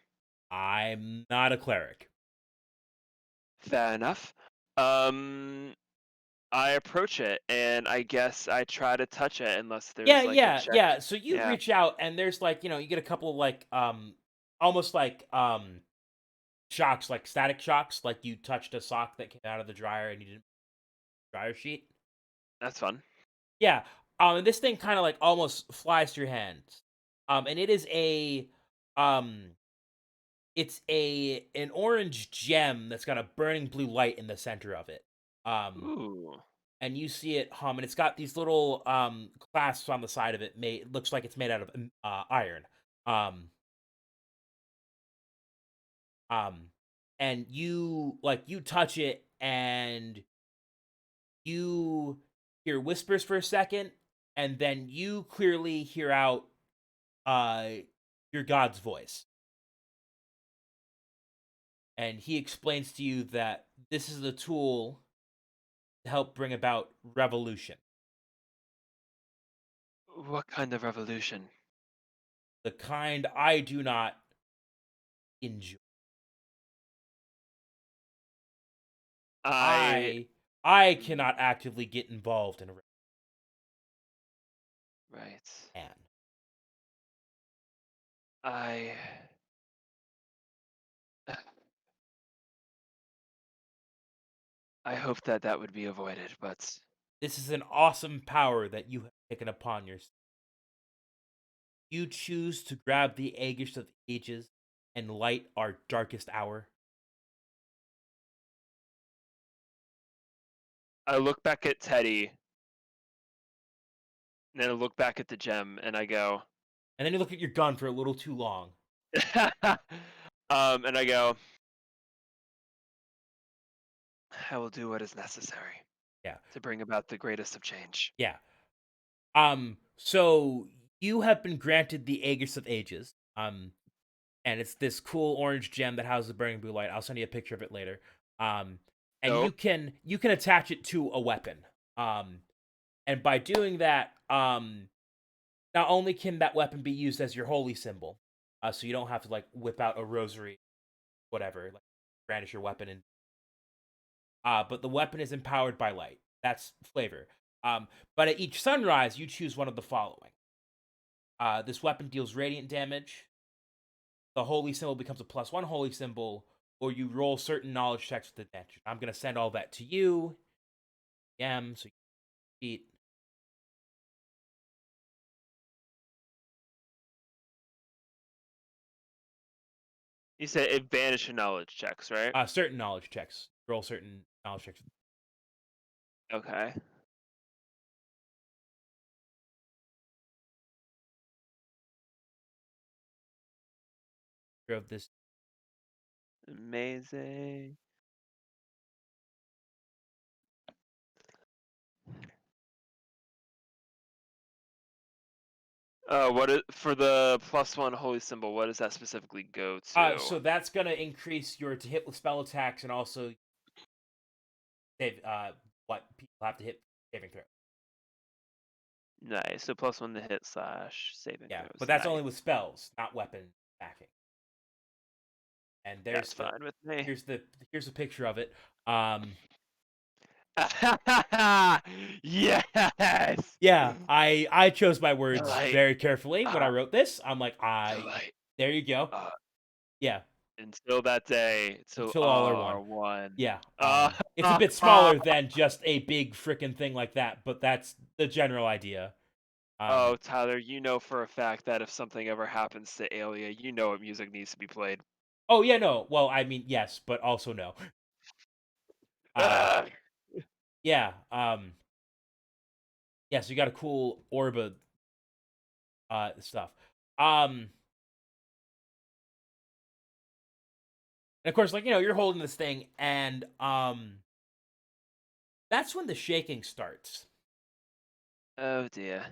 I'm not a cleric. Fair enough. Um, I approach it, and I guess I try to touch it unless Yeah, there's like a yeah, check. yeah. So you Yeah, reach out, and there's you get a couple of almost shocks, like static shocks, like you touched a sock that came out of the dryer and you didn't dryer sheet. that's fun. Yeah. And this thing kind of almost flies through your hands. And it is um an orange gem that's got a burning blue light in the center of it. Um Ooh. and you see it hum, and it's got these little clasps on the side of it. Made It looks like it's made out of iron. Um um and you touch it, and you hear whispers for a second, and then you clearly hear out uh your god's voice, and he explains to you that this is the tool to help bring about revolution, What kind of revolution? the kind I do not enjoy. I. I Mm, cannot actively get involved in a right. man. I. I hope that that would be avoided, but This is an awesome power that you have taken upon yourself. You choose to grab the Aegis of Ages and light our darkest hour. I look back at Teddy and then I look back at the gem and I go, And then you look at your gun for a little too long. and I go, I will do what is necessary Yeah. to bring about the greatest of change. Yeah. So you have been granted the Aegis of Ages. And it's this cool orange gem that houses a burning blue light. I'll send you a picture of it later. Um, and So, you can attach it to a weapon. Um, and by doing that, not only can that weapon be used as your holy symbol, so you don't have to like whip out a rosary, whatever, like brandish your weapon, and but the weapon is empowered by light. That's flavor. But at each sunrise, you choose one of the following. This weapon deals radiant damage. The holy symbol becomes a +1 holy symbol, or you roll certain knowledge checks with advantage. I'm gonna send all that to you. So you can cheat. you said advantage to knowledge checks, right? Certain knowledge checks. Roll certain knowledge checks. Okay. Of this. Amazing. What is for the +1 holy symbol? What does that specifically go to? So that's gonna increase your to hit with spell attacks and also save what people have to hit saving throw. Nice. So +1 to hit slash saving Yeah, but throws. that's Nice. only with spells, not weapon attacking. And That's fine with me. here's the here's a picture of it. Um, Yes. yeah, I chose my The words light. very carefully when I Uh, wrote this. I'm like, the I light. there you go. Uh, Yeah, until that day, till until all are all one. are one. Yeah, Uh, it's a bit smaller than just a big freaking thing like that, but that's the general idea. oh, Um, Tyler, you know for a fact that if something ever happens to Alia, you know what music needs to be played. oh yeah, no, well, I mean, yes, but also no. Uh, yeah, yeah, so you got a cool Orba stuff. Um, and of course, like you're holding this thing, and that's when the shaking starts. Oh dear.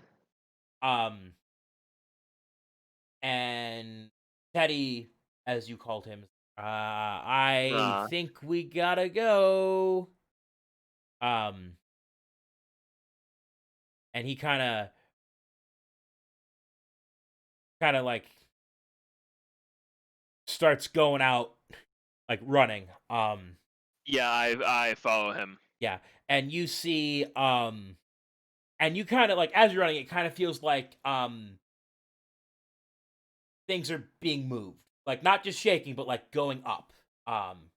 Um, and Teddy, as you called him, I Uh, think we gotta go. Um, and he kind of like starts going out, like running. yeah, I follow him. Yeah, and you see, and you kind of like as you're running, it kind of feels like things are being moved, like not just shaking, but like going up. Um,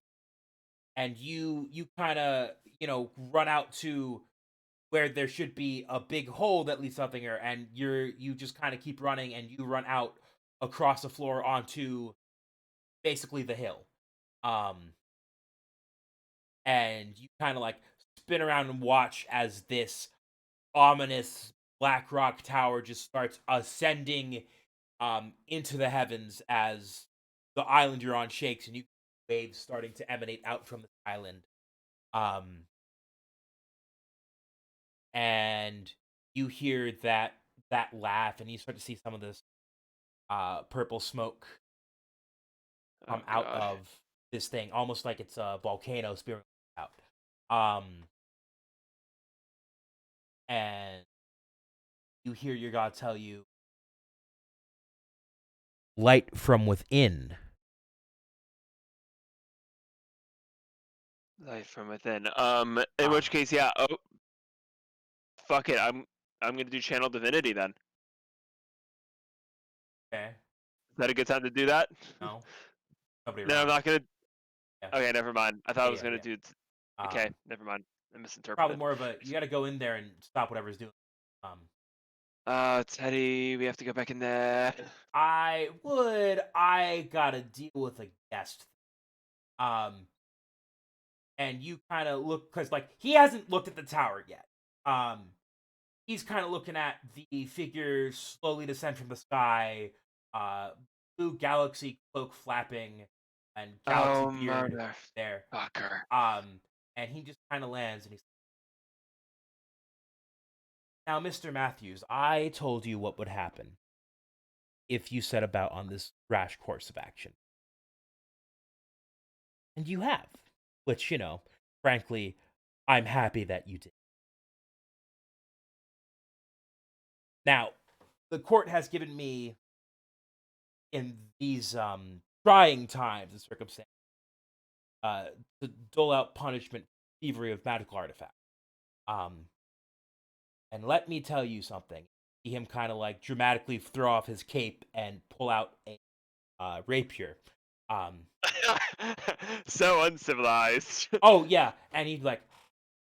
and you kind of run out to where there should be a big hole that leads something here, and you just kind of keep running, and you run out across the floor onto basically the hill. Um, and you kind of like spin around and watch as this ominous black rock tower just starts ascending into the heavens as the island you're on shakes, and you waves starting to emanate out from the island. Um, and you hear that laugh, and you start to see some of this purple smoke Oh come out god. of this thing, almost like it's a volcano spewing out. And you hear your God tell you, light from within. Light from within. In Um, which case, yeah. Oh, fuck it. I'm gonna do channel divinity then. okay, Is that a good time to do that? no, nobody No, I'm around. not gonna. Yeah, Okay, never mind. I thought I yeah, was yeah, gonna yeah. do. Okay, Um, never mind. I probably misinterpreted. more of a you got to go in there and stop whatever's doing. Um, Teddy, we have to go back in there. I gotta deal with a guest. Um, and you kind of look because like he hasn't looked at the tower yet. Um, he's kind of looking at the figure slowly descend from the sky, uh, blue galaxy cloak flapping, and galaxy Oh, beard there. motherfucker. Um, and he just kind of lands and he's now, Mr. Matthews. I told you what would happen if you set about on this rash course of action, and you have, which frankly, I'm happy that you did. Now, the court has given me in these trying times and circumstances uh, to dole out punishment for thievery of magical artifacts. Um, and let me tell you something. See him kind of like dramatically throw off his cape and pull out a rapier. Um, So uncivilized. oh yeah, and he'd like,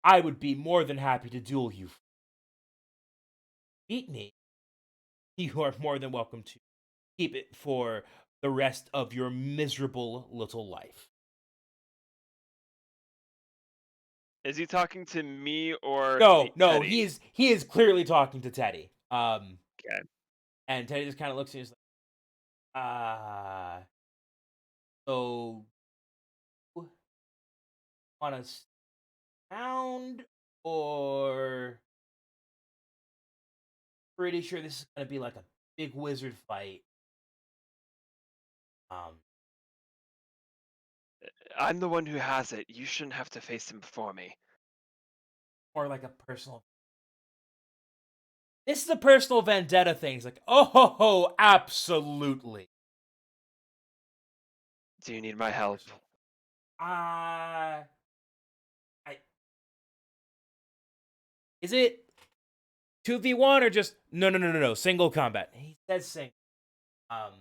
I would be more than happy to duel you. Beat me. You are more than welcome to keep it for the rest of your miserable little life. Is he talking to me or No, no, Teddy? he is clearly talking to Teddy. Okay. And Teddy just kind of looks at you and is like, so want to sound or pretty sure this is gonna be like a big wizard fight. Um, I'm the one who has it. You shouldn't have to face him before me. or like a personal. This is a personal vendetta thing. He's like, oh ho ho, absolutely. Do you need my help? Personal. I is it 2v1 or just no single combat? He says single. Um,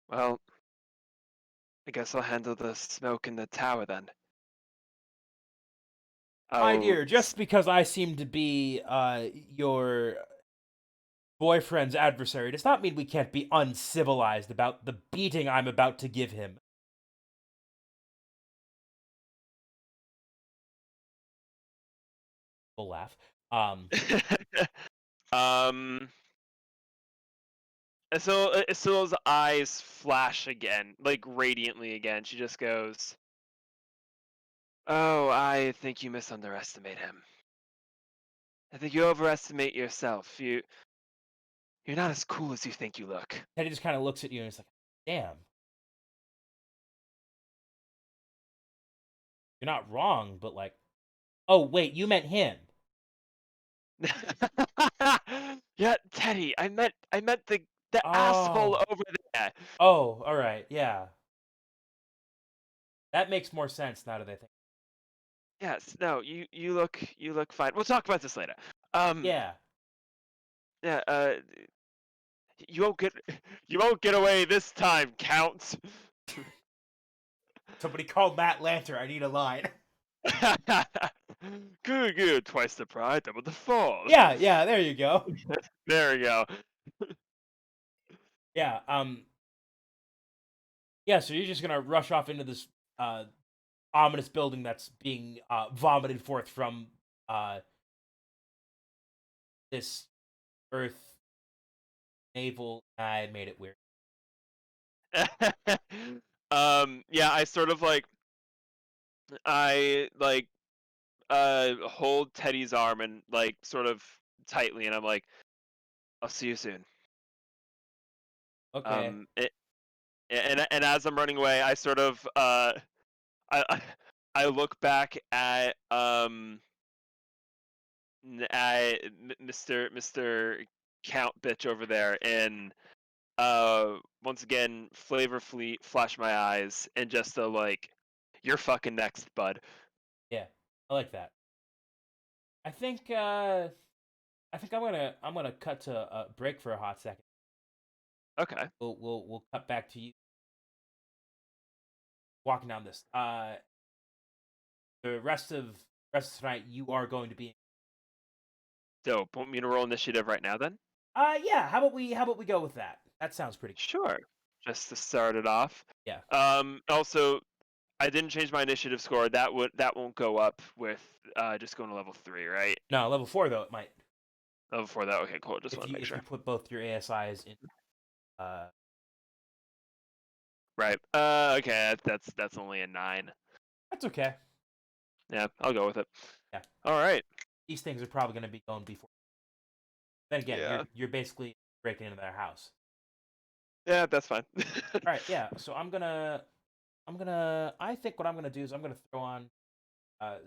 Well, I guess I'll handle the smoke in the tower then. my Oh, dear, just because I seem to be your boyfriend's adversary does not mean we can't be uncivilized about the beating I'm about to give him. We'll laugh. um. Isola's eyes flash again, like radiantly again. She just goes, "Oh, I think you misunderestimate him. I think you overestimate yourself. You're not as cool as you think you look." Teddy just kind of looks at you and is like, damn, you're not wrong, but like, oh, wait, you meant him. Yeah, Teddy. I meant the asshole Oh, over there. oh, all right, yeah. That makes more sense now that I think. Yes. No. You look fine. We'll talk about this later. Um. Yeah, Yeah. You won't get you won't get away this time, Count. somebody called Matt Lanter. I need a line. Good, good. Twice the pride, double the fall. Yeah, yeah, there you go. There we go. Yeah, yeah. So you're just gonna rush off into this ominous building that's being vomited forth from uh this Earth naval. I made it weird. Yeah, I sort of like I like hold Teddy's arm and like sort of tightly, and I'm like, I'll see you soon. Okay. Um, it, and as I'm running away, I sort of I I I look back at Mr. Count bitch over there, and once again Flavor Fleet flash my eyes and just like, you're fucking next, bud. Yeah, I like that. I think I'm gonna cut to a break for a hot second. Okay. We'll cut back to you. walking down this. The rest of tonight, you are going to be. Dope. Want me to roll initiative right now then? Yeah. How about we go with that? That sounds pretty good. Sure. Just to start it off. Yeah. Also, I didn't change my initiative score. That won't go up with just going to level 3, right? No, level 4 though it might Level 4 that okay, cool. Just want to make if you sure. put both your ASIs in. Uh, Right. Okay, that's only a 9. that's okay. Yeah, I'll go with it. Yeah. All right. These things are probably going to be going before. Then again, Yeah. you're basically breaking into their house. Yeah, that's fine. All right. Yeah. So I think what I'm gonna do is I'm gonna throw on. Uh,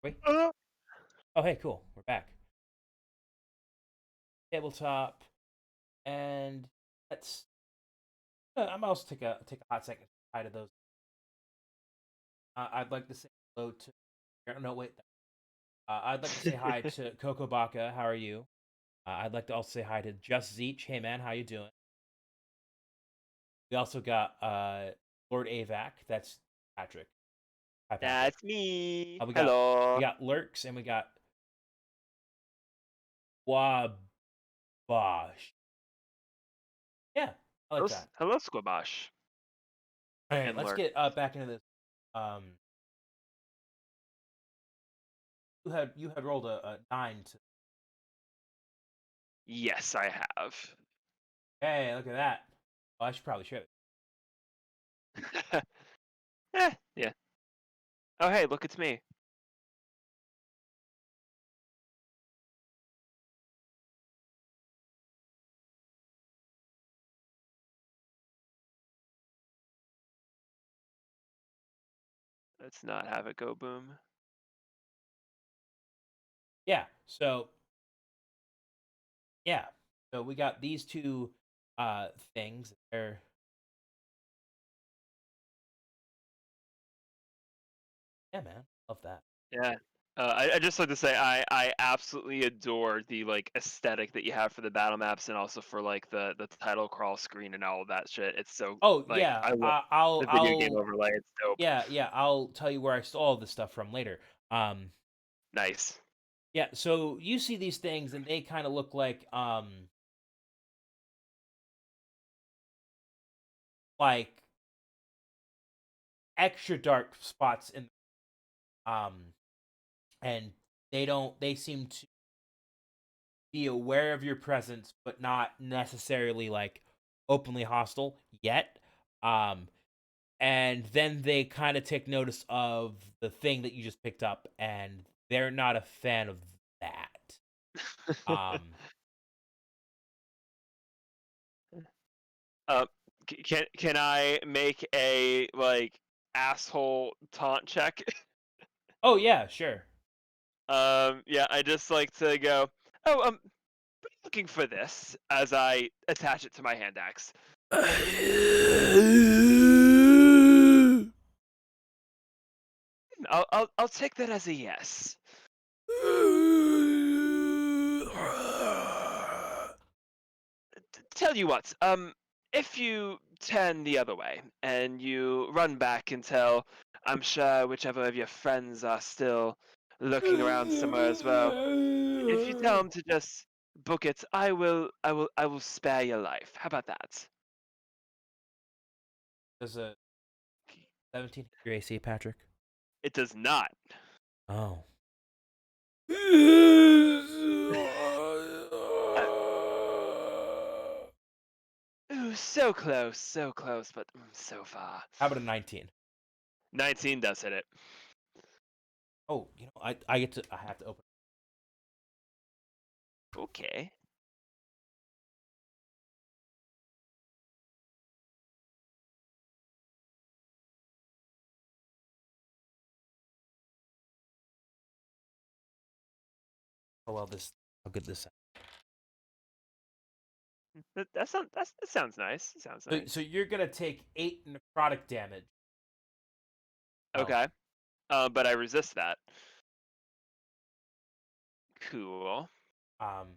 Wait. Uh, Oh, hey, cool. We're back. Tabletop, and let's. I'm also take a hot second to hi to those. I'd like to say hello to. No, wait. I'd like to say hi to Coco Baca. How are you? I'd like to also say hi to Just Zeech. Hey, man, how you doing? We also got Lord Avac. That's Patrick. Hi, Patrick. That's me. We Hello. got Lurks, and we got Wabash. Yeah, I like that. Hello, Squabash All right, and let's Lurk. get back into this. Um, you had rolled a 9 to. Yes, I have. Hey, look at that. Oh, I should probably share it. Yeah. Oh, hey, look, it's me. Let's not have it go boom. Yeah. Yeah. So we got these two things. They're yeah, man. Love that. Yeah. I just like to say I absolutely adore the like aesthetic that you have for the battle maps and also for like the title crawl screen and all of that shit. It's so Oh like yeah. I love I'll the video game I'll overlay. It's dope. yeah. I'll tell you where I stole all this stuff from later. Nice. Yeah. So you see these things, and they kind of look like extra dark spots in um, and they seem to be aware of your presence, but not necessarily like openly hostile yet. Um, and then they kind of take notice of the thing that you just picked up, and they're not a fan of that. Um, uh, can I make a like asshole taunt check? oh yeah, sure. Yeah, I just like to go. Oh, looking for this as I attach it to my hand axe. I'll take that as a yes. Tell you what, if you turn the other way and you run back until I'm sure whichever of your friends are still looking around somewhere as well, if you tell them to just book it, I will spare your life. How about that? There's a 17 hit your AC, Patrick. It does not. Oh. Uh, Ooh, so close, but so far. How about a 19? 19 does hit it. Oh, I have to open. Okay. Oh well, how good this sounds. That sounds nice. Sounds So nice. you're gonna take 8 necrotic damage. Oh, Okay. But I resist that. Cool. um,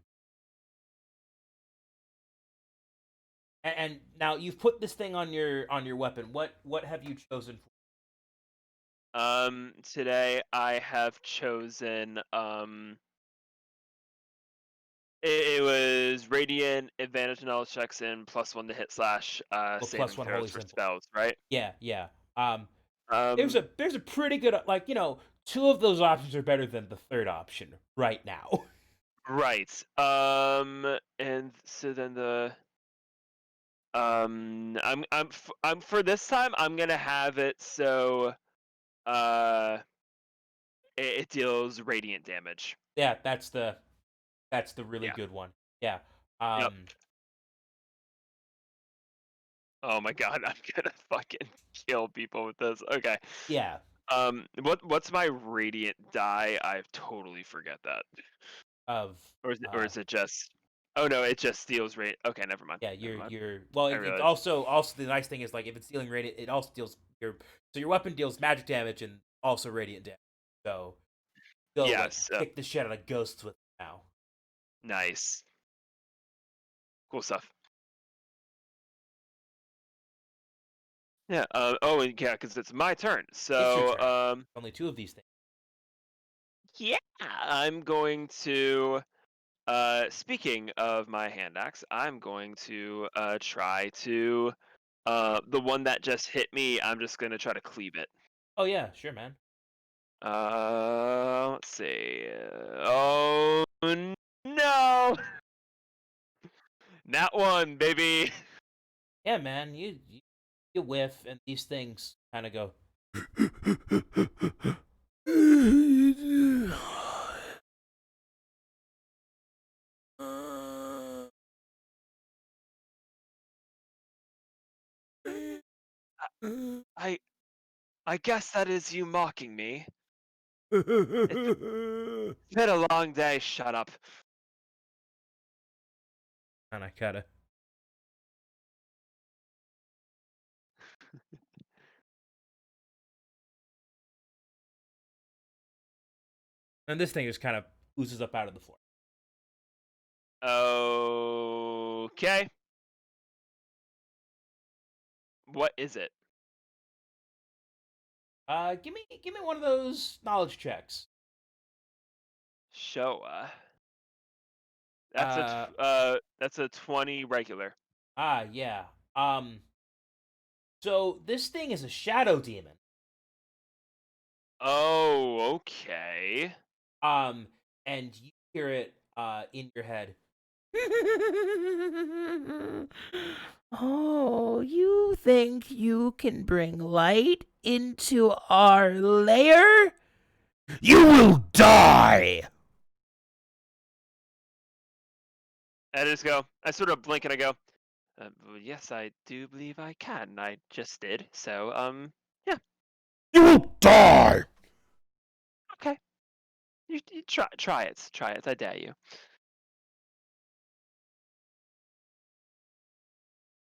and now you've put this thing on your weapon. What have you chosen for? Today I have chosen it was radiant advantage knowledge checks in +1 to hit slash Well, plus saving one holy throws for symbol. spells, right? Yeah, yeah. Um, there's Um, a pretty good like two of those options are better than the third option right now. right. And so then I'm for this time I'm gonna have it so uh it deals radiant damage. Yeah, that's the really Yeah. good one. Yeah. Yep. Um, Oh my god, I'm gonna fucking kill people with this. Okay. yeah. What's my radiant die? I totally forget that. Of Or is it just? Oh no, it just steals rate. Okay, never mind. yeah, Never mind. you're well. I It realized. also the nice thing is like if it's dealing radiant, it also deals your weapon deals magic damage and also radiant damage. So go like Yes. kick the shit out of ghosts with it now. Nice. Cool stuff. Yeah. Oh, and yeah, because it's my turn. It's your So turn. Only two of these things. yeah, I'm going to. Speaking of my hand axe, I'm going to try to the one that just hit me. I'm just gonna try to cleave it. Oh yeah, sure, man. Let's see. Oh no, not one, baby. Yeah, man. You whiff, and these things kind of go. I I guess that is you mocking me. It's been a long day. Shut up. And I kinda. And this thing just kind of oozes up out of the floor. Okay. What is it? Give me one of those knowledge checks. Showa. Uh, That's a 20 regular. yeah. So this thing is a shadow demon. Oh, okay. Um, and you hear it in your head. Oh, you think you can bring light into our lair? You will die! I just go. I sort of blink and I go. Well, yes, I do believe I can. I just did. So, yeah. You will die! Okay. You try it. Try it. I dare you.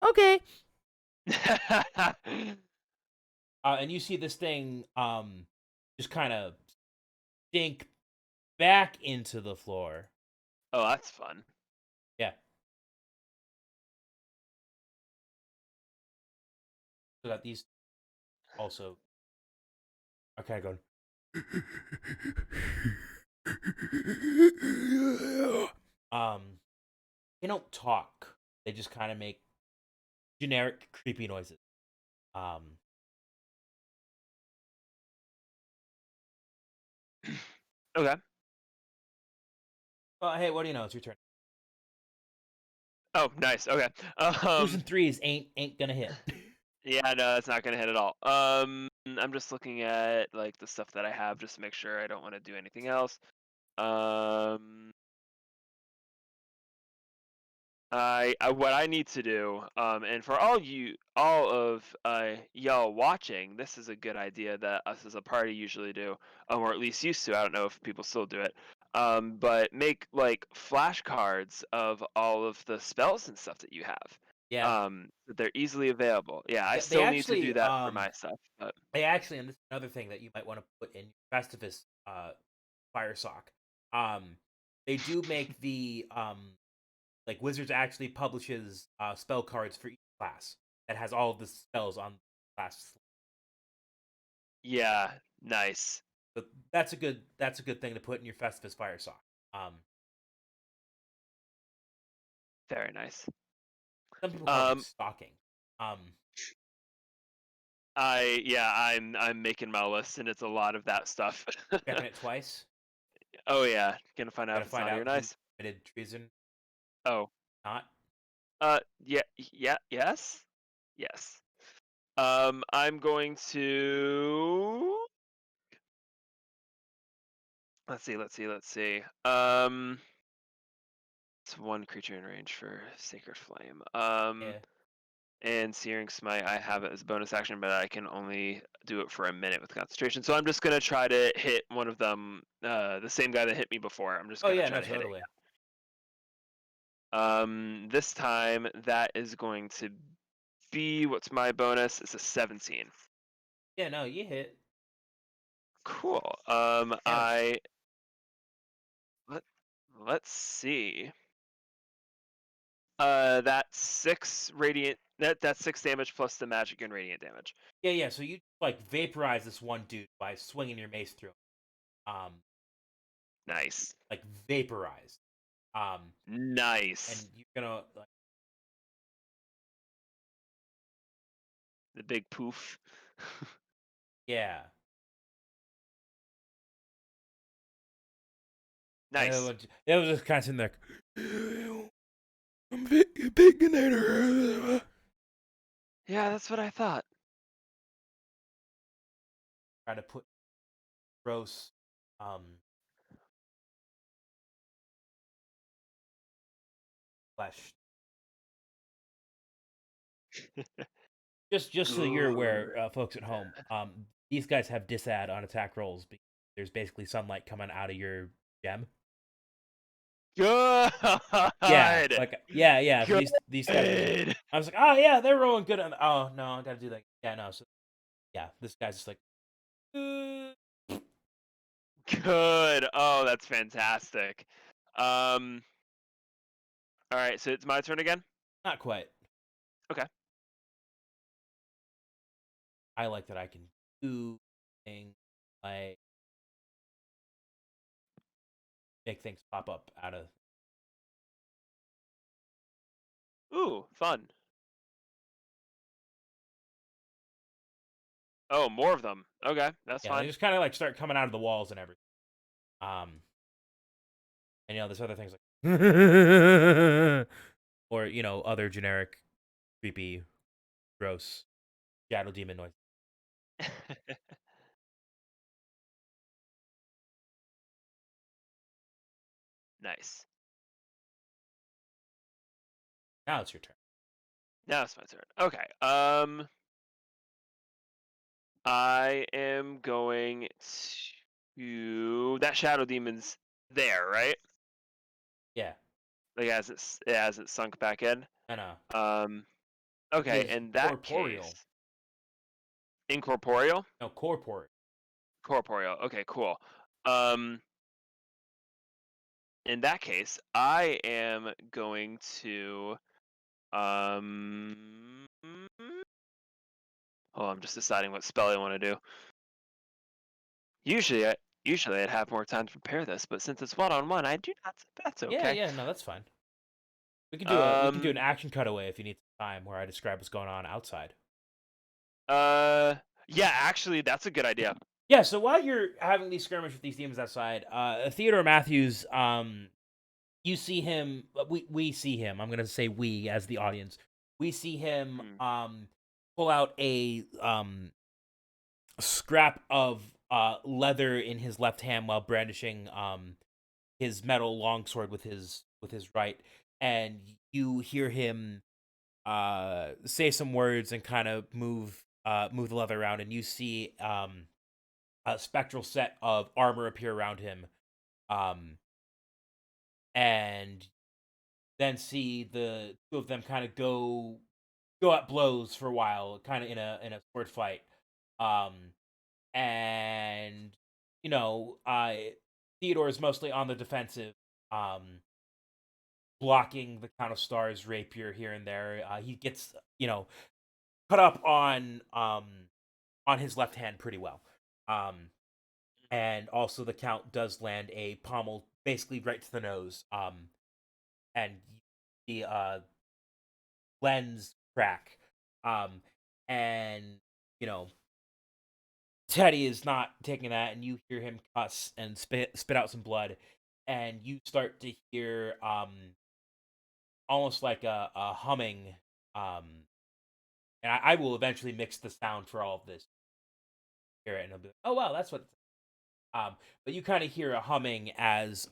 Okay. And you see this thing just kind of sink back into the floor. Oh, that's fun. Yeah. So that these also are kind of going. They don't talk. They just kind of make generic creepy noises. Um, Okay. well, hey, what do you know? It's your turn. Oh, nice. Okay. Twos and threes ain't gonna hit. Yeah, no, that's not gonna hit at all. I'm just looking at like the stuff that I have just to make sure I don't want to do anything else. Um, I what I need to do, and for all of y'all watching, this is a good idea that us as a party usually do, or at least used to. I don't know if people still do it. But make like flashcards of all of the spells and stuff that you have. Yeah, That they're easily available. Yeah, I yeah. still need to do that for my stuff, but And this is another thing that you might want to put in your Festivus fire sock. They do make the like Wizards actually publishes spell cards for each class that has all of the spells on the class. yeah, nice, So that's a good thing to put in your Festivus fire sock. Um, very nice. some people call it like Um, stalking. Um, I'm making my list, and it's a lot of that stuff. checking it twice. Oh yeah, gonna find out Gotta if it's find naughty or out who nice. committed treason, Oh, not. yeah, yes, yes. I'm going to let's see. It's one creature in range for Sacred Flame. Yeah. And Searing Smite, I have it as a bonus action, but I can only do it for a minute with concentration. So I'm just gonna try to hit one of them, the same guy that hit me before. I'm just Oh gonna yeah, try no, to hit it. totally. This time that is going to be, what's my bonus? It's a 17. Yeah, no, you hit Cool. damage. Let let's see. That's 6 radiant. That's 6 damage plus the magic and radiant damage. Yeah. So you like vaporize this one dude by swinging your mace through him. Nice. Like vaporized. And Nice. you're gonna like, The big poof. yeah. And Nice. it was just kind of sitting there. I'm Baconator. Yeah, that's what I thought. Try to put gross, um, flesh. Just so you're aware, Good. folks at home, these guys have disad on attack rolls because there's basically sunlight coming out of your gem. Good. Yeah, like yeah. So these guys are. Good. I was like, oh yeah, they're rolling good. Oh no, I gotta do that. Yeah, no. So yeah, this guy's just like, Good. Oh, that's fantastic. Um. All right, so it's my turn again. not quite. Okay. I like that I can do things like make things pop up out of. Ooh, fun. Oh, more of them. Okay, that's Yeah, they fine. just kind of like start coming out of the walls and everything. Um, and there's other things like, or other generic, creepy, gross shadow demon noise. Nice. Now it's your turn. Now it's my turn. Okay. I am going to that shadow demon's there, right? Yeah, Like as it sunk back in. I know. Um. It Okay. is In that corporeal. case, incorporeal, No, corporeal. corporeal. Okay, cool. Um. In that case, I am going to um. Oh, I'm just deciding what spell I want to do. Usually, I'd have more time to prepare this, but since it's one-on-one, I do not. That's Yeah, okay. yeah, no, that's fine. We can do an Um. action cutaway if you need some time where I describe what's going on outside. Uh. Yeah, actually, that's a good idea. Yeah, so while you're having these skirmish with these demons outside, Theodore Matthews, you see him. We see him. I'm gonna say we as the audience. We see him Hmm. pull out a scrap of leather in his left hand while brandishing his metal longsword with his right, and you hear him say some words and kind of move the leather around, and you see a spectral set of armor appear around him, um, and then see the two of them kind of go at blows for a while, kind of in a sword fight. Um, and Theodore is mostly on the defensive, um, blocking the Count of Stars rapier here and there. He gets cut up on his left hand pretty well. Um, and also the Count does land a pommel basically right to the nose. And the lens crack. And you know Teddy is not taking that, and you hear him cuss and spit out some blood, and you start to hear almost like a humming. And I will eventually mix the sound for all of this. Hear it, and I'll be like, oh wow, that's what. But you kind of hear a humming as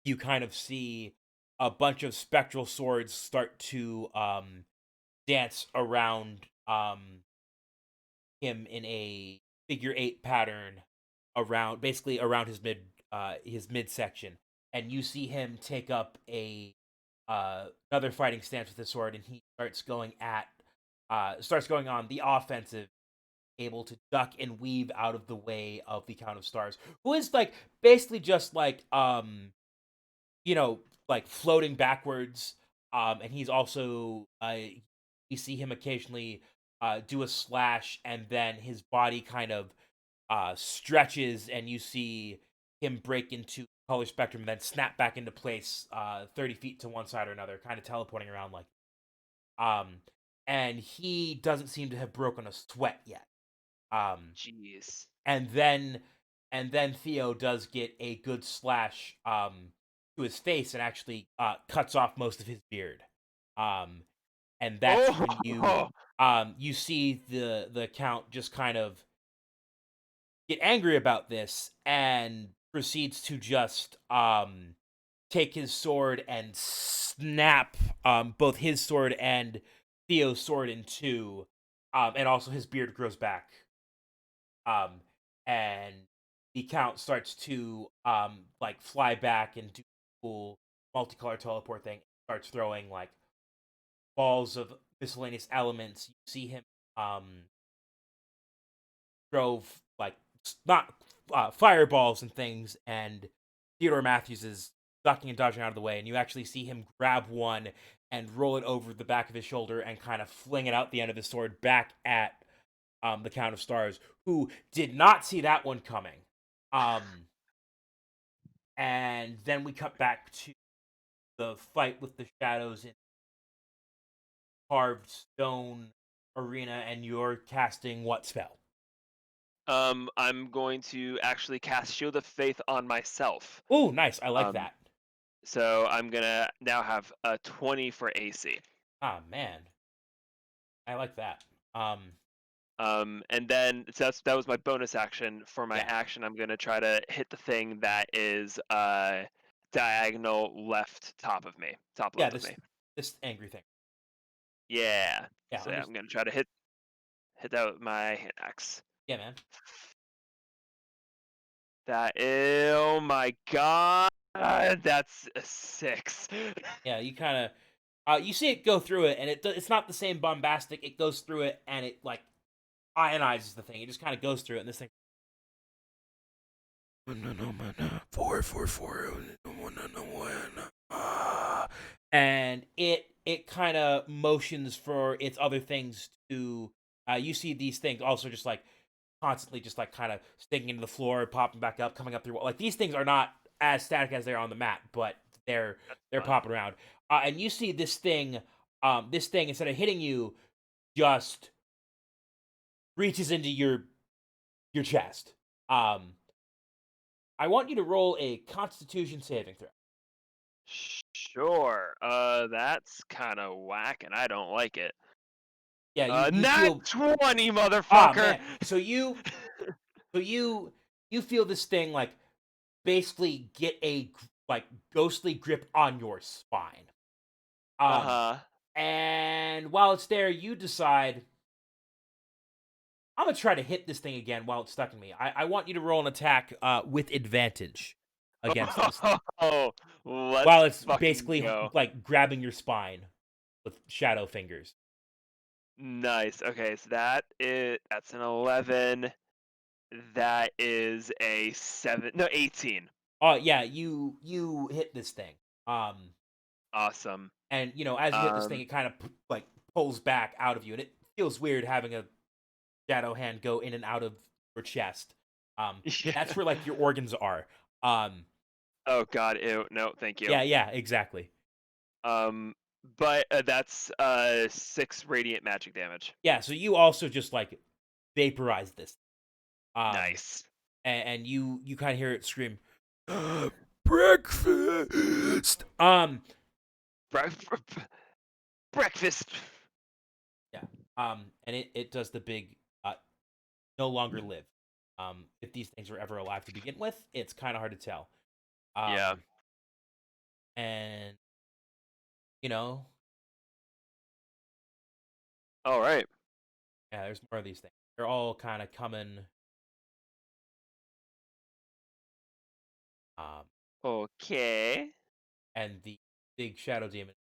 you kind of see a bunch of spectral swords start to dance around him in a figure eight pattern around basically around his midsection, and you see him take up a another fighting stance with his sword, and he starts going on the offensive, able to duck and weave out of the way of the Count of Stars, who is like basically just like you know, like floating backwards. And he's also you see him occasionally do a slash, and then his body kind of stretches, and you see him break into color spectrum, and then snap back into place 30 feet to one side or another, kind of teleporting around like. Um, and he doesn't seem to have broken a sweat yet. Um, Jeez. and then Theo does get a good slash to his face, and actually cuts off most of his beard. Um, and that's when Oh, you see the Count just kind of get angry about this, and proceeds to just take his sword and snap both his sword and Theo's sword in two, and also his beard grows back, um, and the Count starts to like fly back and do cool multicolor teleport thing. Starts throwing like balls of miscellaneous elements. You see him um throw like not fireballs and things, and Theodore Matthews is ducking and dodging out of the way, and you actually see him grab one and roll it over the back of his shoulder and kind of fling it out the end of his sword back at the Count of Stars, who did not see that one coming. Um, and then we cut back to the fight with the shadows in carved stone arena, and you're casting what spell? I'm going to actually cast Shield of Faith on myself. Oh, nice. I like Um, that. so I'm gonna now have a 20 for AC. Ah, man. I like that. And then so that was my bonus action. For my Yeah. action, I'm gonna try to hit the thing that is diagonal left top of me, top Yeah, left of me. this angry thing. Yeah. Yeah, So yeah, I'm gonna try to hit that with my hand axe. yeah, man. That is, oh my god, that's a 6. Yeah, you kind of you see it go through it, and it's not the same bombastic. It goes through it, and it like ionizes the thing. It just kind of goes through it, and this thing. Four, four, four. And it kind of motions for its other things to. You see these things also just like constantly just like kind of sticking into the floor, popping back up, coming up through. Like these things are not as static as they are on the mat, but they're they're Fun. popping around. And you see this thing instead of hitting you, just reaches into your chest. Um, I want you to roll a Constitution saving throw. Sure. That's kind of whack, and I don't like it. Yeah, you Nat feel 20, ah motherfucker. man. So you feel this thing like basically get a like ghostly grip on your spine. Um, Uh-huh. and while it's there, you decide I'm gonna try to hit this thing again while it's stuck in me. I want you to roll an attack with advantage against this thing Oh, while let's it's fucking basically go. like grabbing your spine with shadow fingers. Nice. Okay, so that's an 11. That is a 7. No, 18. Oh yeah, you hit this thing. Awesome. And as you hit this thing, Um, it kind of like pulls back out of you, and it feels weird having a shadow hand go in and out of your chest. That's yeah. where like your organs are. Um, Oh god, ew. No, thank you. yeah, exactly. Um, but that's 6 radiant magic damage. Yeah, so you also just like vaporize this. Um, Nice. and you kind of hear it scream, breakfast. Bre- Breakfast. Yeah. And it does the big no longer live. If these things were ever alive to begin with, it's kind of hard to tell. Yeah. Um, and you know, All right. Yeah, there's more of these things. They're all kind of coming. Um, Okay. and the big shadow demon.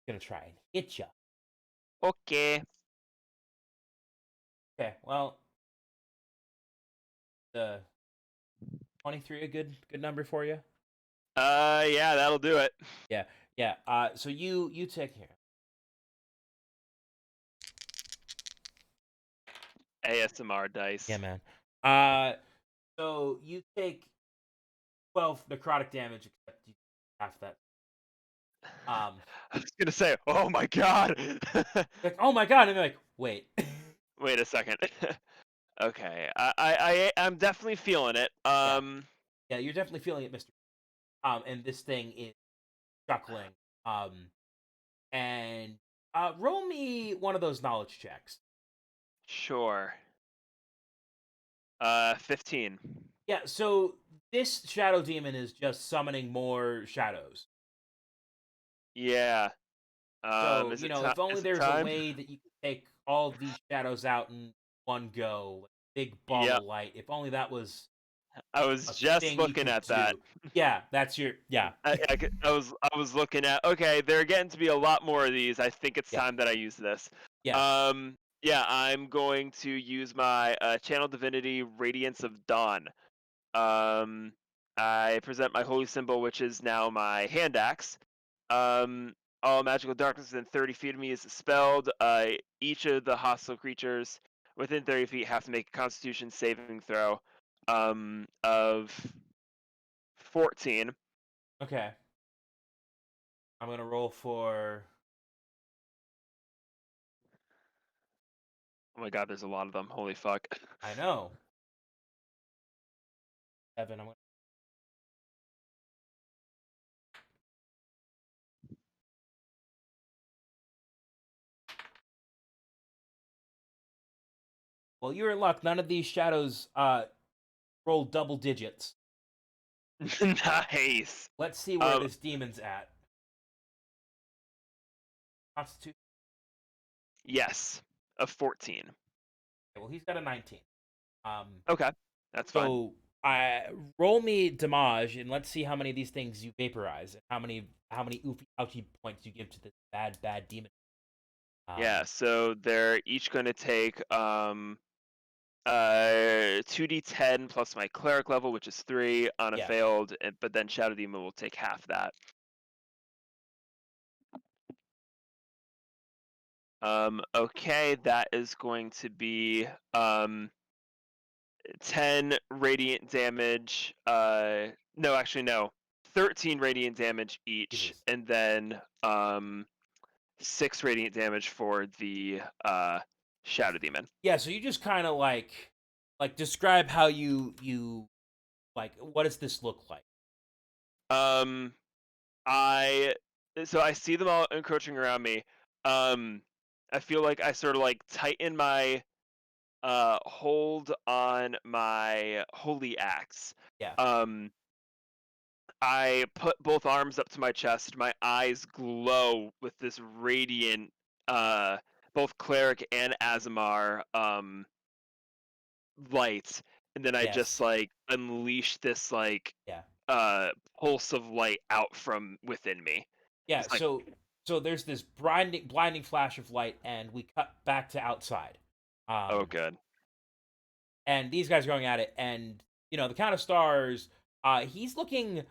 Gonna try and hit you. Okay. Okay, well, the 23 a good number for you. Yeah, that'll do it. Yeah, yeah. So you take here. ASMR Yeah, dice. man. Uh, so you take 12 necrotic damage, except you half that. Um, I was gonna say, oh my god. like, oh my god, and they're like, wait. Wait a second. Okay, I'm definitely feeling it. Yeah, yeah, you're definitely feeling it, Mister. And this thing is chuckling. Um, and roll me one of those knowledge checks. Sure. 15. Yeah, so this shadow demon is just summoning more shadows. Yeah. So, Is it time? if only Is it there's a time? way that you could take all these shadows out in one go, like a big ball Yep. of light. If only that was I was a just thing you looking could at that. do. Yeah, that's your yeah. I was looking at. Okay, there are getting to be a lot more of these. I think it's Yeah. time that I use this. Yeah. Yeah, I'm going to use my channel divinity Radiance of Dawn. Um, I present my holy symbol, which is now my hand axe. Um, all magical darkness within 30 feet of me is dispelled. Each of the hostile creatures within 30 feet have to make a Constitution saving throw of 14. Okay. I'm going to roll for Oh my god, there's a lot of them. Holy fuck. I know. 7. Well, you're in luck. None of these shadows roll double digits. Nice. Let's see where Um, this demon's at. Constitution. yes, of 14. Well, he's got a 19. Um, Okay, that's fine. so I roll me damage, and let's see how many of these things you vaporize, and how many oofy ouchie points you give to this bad demon. Yeah, so they're each going to take 2d10 plus my cleric level, which is 3 on a Yeah, failed, but then Shadow Demon will take half that. Okay, that is going to be 10 radiant damage. No, actually, no. 13 radiant damage each, Jesus. and then 6 radiant damage for the Shadow Demon. Yeah, so you just kind of like describe how you like what does this look like? Um, I so I see them all encroaching around me. Um, I feel like I sort of like tighten my hold on my holy axe. Yeah, Um, I put both arms up to my chest. My eyes glow with this radiant, both cleric and Azamar light, and then I just yes, like unleash this like yeah, pulse of light out from within me. yeah. It's like, So there's this blinding flash of light, and we cut back to outside. oh, Um, good. and these guys are going at it, and the Count of Stars, he's looking,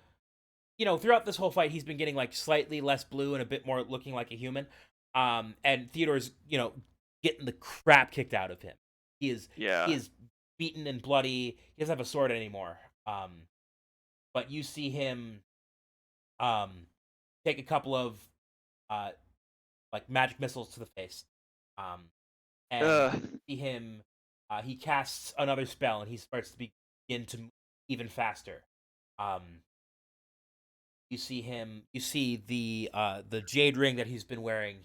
throughout this whole fight, he's been getting like slightly less blue and a bit more looking like a human. And Theodore's, getting the crap kicked out of him. He is he Yeah. is beaten and bloody. He doesn't have a sword anymore. But you see him um take a couple of uh like magic missiles to the face. Um and Ugh. see him he casts another spell and he starts to begin to move even faster. Um you see the jade ring that he's been wearing.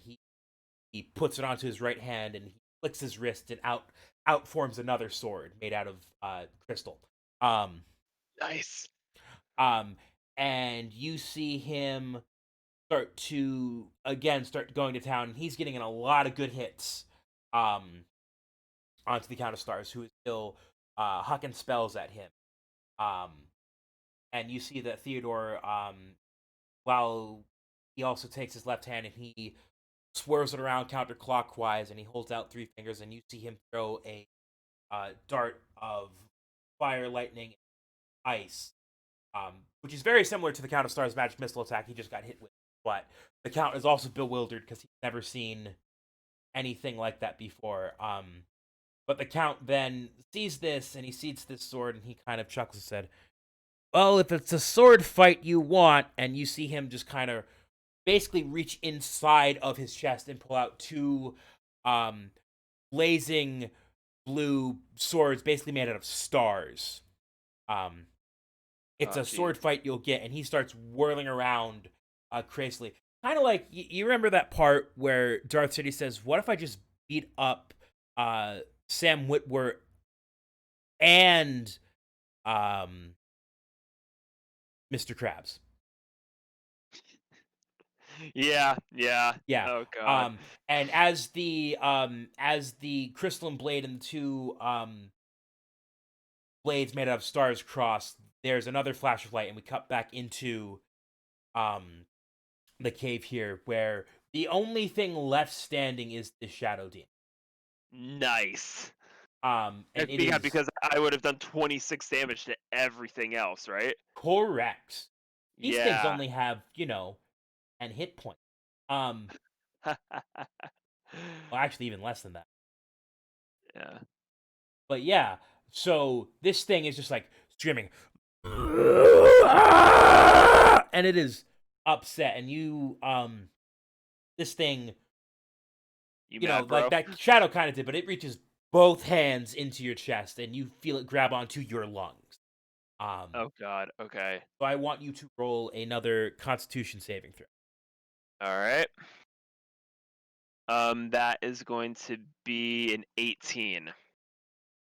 He puts it onto his right hand and he flicks his wrist and out forms another sword made out of crystal. Um, Nice. um, and you see him start going to town, and he's getting in a lot of good hits. Um, onto the Count of Stars, who is still hucking spells at him. Um, and you see that Theodore, while he also takes his left hand and he swirls it around counterclockwise, and he holds out three fingers, and you see him throw a dart of fire, lightning, ice, which is very similar to the Count of Stars magic missile attack he just got hit with. But the Count is also bewildered because he's never seen anything like that before. But the Count then sees this and he sees this sword and he kind of chuckles and said, "Well, if it's a sword fight you want," and you see him just kind of basically reach inside of his chest and pull out two um, blazing blue swords, basically made out of stars. Um, it's Oh, a jeez. sword fight you'll get, and he starts whirling around crazily. Kind of like you remember that part where Darth City says, "What if I just beat up Sam Witwer and um, Mr. Krabs?" Yeah, yeah. Yeah. Oh god. Um, and as the crystalline blade and the two blades made out of stars cross, there's another flash of light, and we cut back into um the cave here, where the only thing left standing is the Shadow Demon. Nice. And it Yeah, is because I would have done 26 damage to everything else, right? correct. These things Yeah. only have, an hit point. Um, well, actually, even less than that. Yeah. But yeah, so this thing is just like screaming, and it is upset. And this thing, You mad, like bro? that shadow kind of did, but it reaches both hands into your chest, and you feel it grab onto your lungs. Oh god. Okay. So I want you to roll another Constitution saving throw. All right. That is going to be an 18.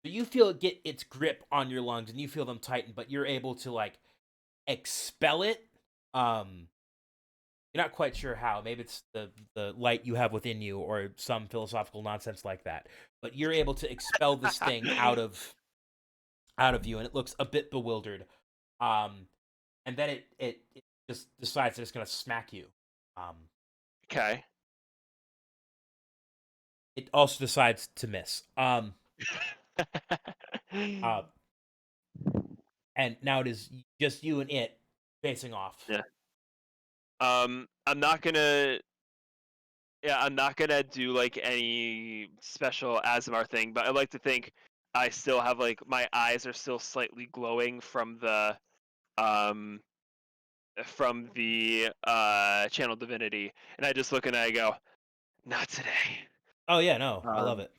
So you feel it get its grip on your lungs, and you feel them tighten, but you're able to like expel it. Um, you're not quite sure how. Maybe it's the light you have within you, or some philosophical nonsense like that. But you're able to expel this thing out of you, and it looks a bit bewildered. Um, and then it just decides that it's gonna smack you. Um, Okay. it also decides to miss. Uh, and now it is just you and it facing off. Yeah. I'm not gonna. Yeah, I'm not gonna do like any special ASMR thing, but I like to think I still have like my eyes are still slightly glowing um from the channel divinity, and I just look and I go, not today. Oh yeah, no, I love Um, it.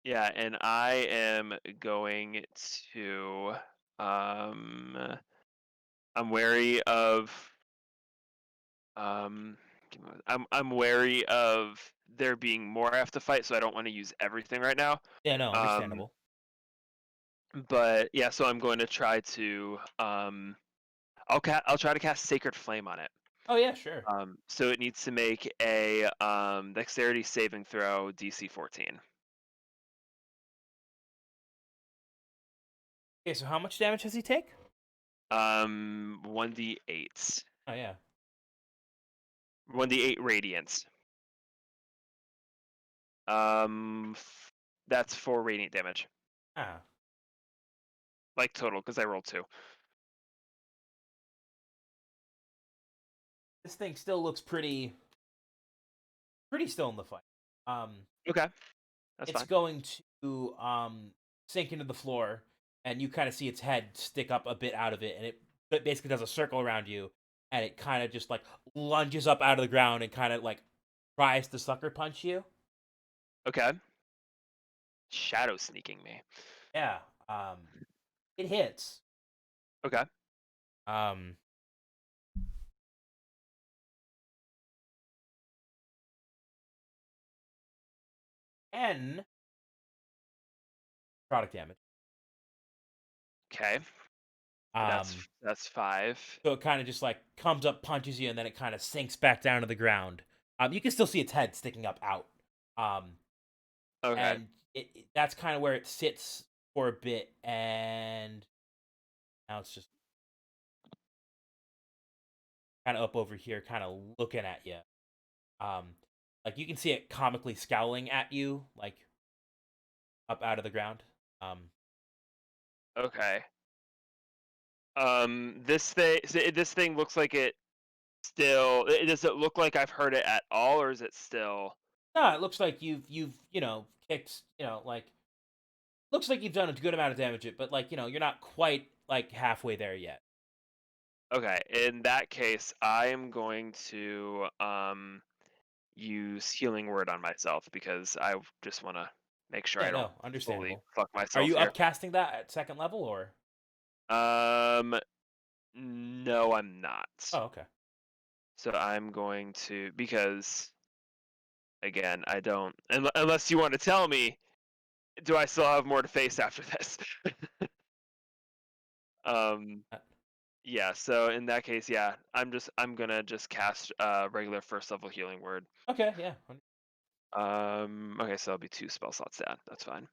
yeah, and I am going to um I'm wary of um I'm wary of there being more I have to fight, so I don't want to use everything right now. Yeah, no, Um, understandable. but yeah, so I'm going to try to I'll try to cast Sacred Flame on it. Oh yeah, sure. So it needs to make a Dexterity saving throw DC 14. Okay, so how much damage does he take? 1d8. Oh yeah. 1d8 radiance. That's 4 radiant damage, Ah, like total, because I rolled 2. this thing still looks pretty still in the fight. Um, Okay, that's it's fine. going to sink into the floor, and you kind of see its head stick up a bit out of it, and it basically does a circle around you, and it kind of just like lunges up out of the ground and kind of like tries to sucker punch you. Okay, shadow sneaking me. Yeah. Um, it hits. Okay, Um, 10 product damage. okay. Um, That's 5. so it kind of just like comes up, punches you, and then it kind of sinks back down to the ground. You can still see its head sticking up out. Um, Okay. and that's kind of where it sits for a bit, and now it's just kind of up over here, kind of looking at you. Um, like you can see it comically scowling at you, like up out of the ground. Um, Okay. This thing looks like it still. Does it look like I've heard it at all, or is it still? no, it looks like you've kicked like looks like you've done a good amount of damage, but like you're not quite like halfway there yet. Okay. In that case, I am going to use healing word on myself because I just want to make sure Yeah, I don't no, fully understandable. fuck Are myself you here. upcasting that at second level or? Um, no, I'm Oh, not. okay. So I'm going to because again, I don't unless you want to tell me, do I still have more to face after this? um, Uh, yeah. So in that case, yeah, I'm gonna just cast regular first level healing word. okay, yeah. Okay, so that'll be 2 spell slots down. That's fine.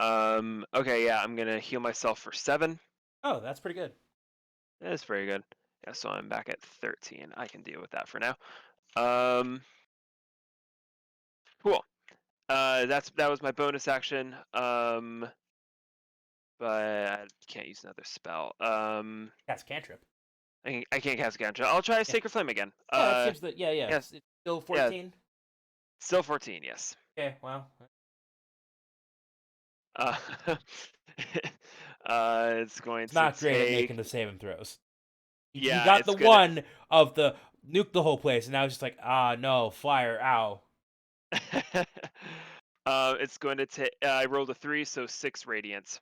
Okay, yeah, I'm gonna heal myself for 7. Oh, that's pretty good. That's very good. Yeah, so I'm back at 13. I can deal with that for now. Um, cool. That was my bonus action. But I can't use another spell. That's cantrip. I can't cast a cantrip. I'll try Yeah, Sacred Flame again. yeah. That seems that. Yeah, yeah. Yes, It's still yeah, 14. still 14. Yes. Okay, well, Uh, it's going it's to not great at take. making the saving throws. He Yeah, got the it's gonna. one of the nuke the whole place, and now it's just like, ah, no, fire, ow. It's going to take. I rolled a 3, so 6 radiance.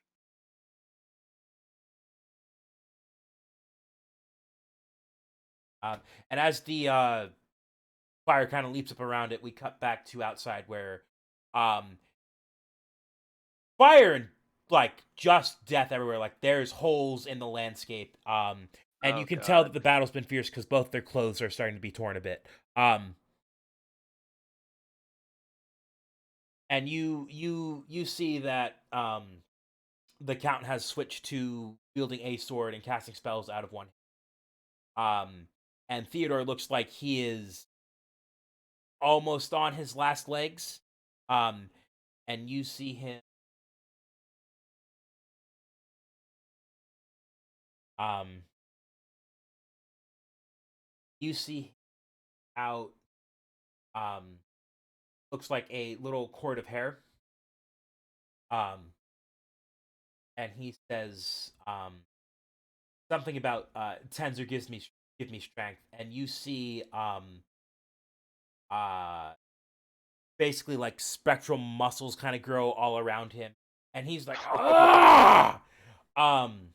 Um, and as the fire kind of leaps up around it, we cut back to outside where um, fire and like just death everywhere. Like there's holes in the landscape. And you Oh can tell God. that the battle's been fierce because both their clothes are starting to be torn a bit. Um, and you see that the count has switched to wielding a sword and casting spells out of one. And Theodore looks like he is almost on his last legs. Um, and you see him. Um, you see out. Looks like a little cord of hair. Um, and he says something about Tenzer give me strength, and you see uh basically like spectral muscles kind of grow all around him, and he's like ah um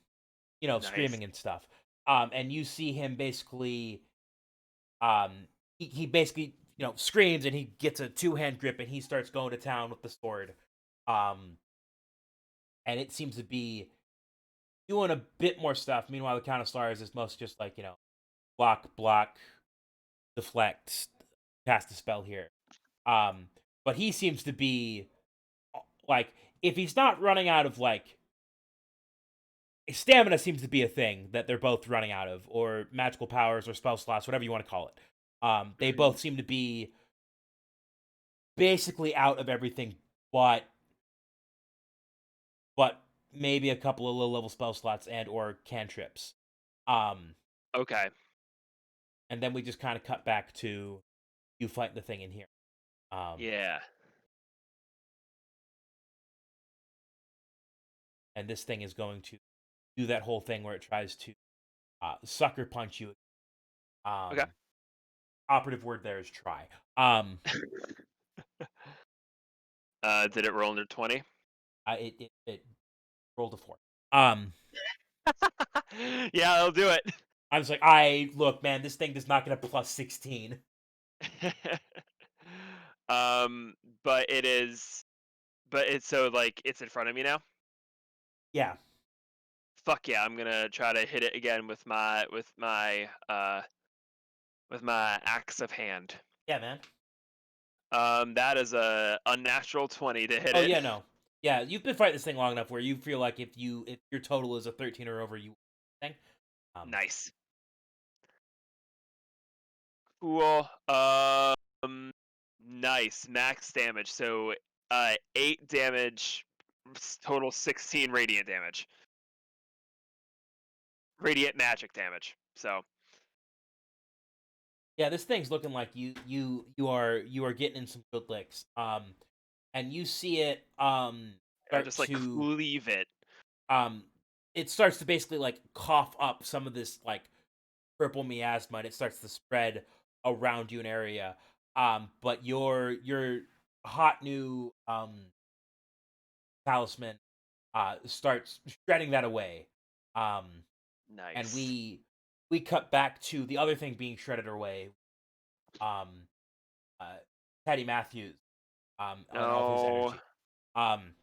Nice. screaming and stuff. And you see him basically he basically screams and he gets a two-hand grip and he starts going to town with the sword. Um, and it seems to be doing a bit more stuff. Meanwhile, the Count of Stars is most just like, block, deflect, cast a spell here. But he seems to be like, if he's not running out of like stamina, seems to be a thing that they're both running out of, or magical powers or spell slots, whatever you want to call it. They Mhm. both seem to be basically out of everything, but but maybe a couple of low level spell slots and or cantrips. Um, Okay. and then we just kind of cut back to you fight the thing in here. Um, Yeah. and this thing is going to do that whole thing where it tries to sucker punch you. Okay. Um, operative word there is try. Um, Did it roll under 20? it rolled a 4. Um, Yeah, I'll do it. I was like, I look, man, this thing does not get a plus 16. um, but it is, but it's so like it's in front of me now. Yeah. Fuck yeah, I'm gonna try to hit it again with my axe of hand. Yeah, man. That is a unnatural 20 to hit Oh it. yeah, no. Yeah, you've been fighting this thing long enough where you feel like if your total is a 13 or over, you thing. Um, Nice. Cool. Nice. Max damage. So 8 damage, total 16 radiant damage. Radiant magic damage. So yeah, this thing's looking like you are getting in some good licks. And you see it I start just like to cleave it. um it starts to basically like cough up some of this like purple miasma, and it starts to spread around you an area. But your hot new talisman starts shredding that away. Um, and Nice. we cut back to the other thing being shredded away. Um, uh, Teddy Matthews, and all of his No. energy. Um,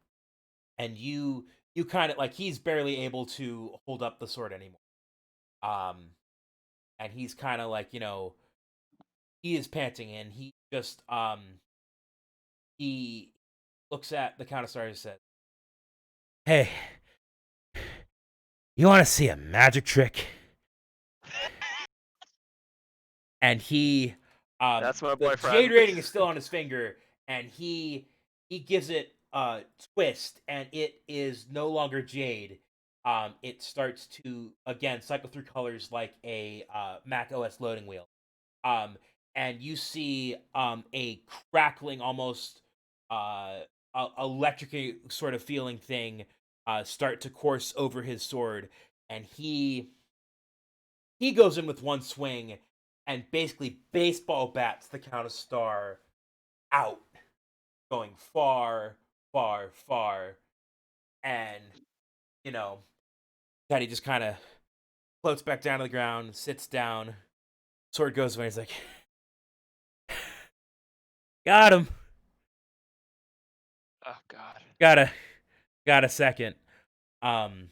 and you kind of like he's barely able to hold up the sword anymore. Um, and he's kind of like he is panting, and he looks at the counter and says, "Hey, you want to see a magic trick?" And That's my the jade boyfriend. rating is still on his finger, and he gives it a twist, and it is no longer jade. It starts to again cycle through colors like a Mac OS loading wheel. Um, and you see a crackling, almost electric sort of feeling thing start to course over his sword, and he goes in with one swing and basically baseball bats the Countess Star out, going far, far, far. And, you know, Teddy just kind of floats back down to the ground, sits down, sword goes away. He's like, got him. Oh god. Got a, got a second. Um,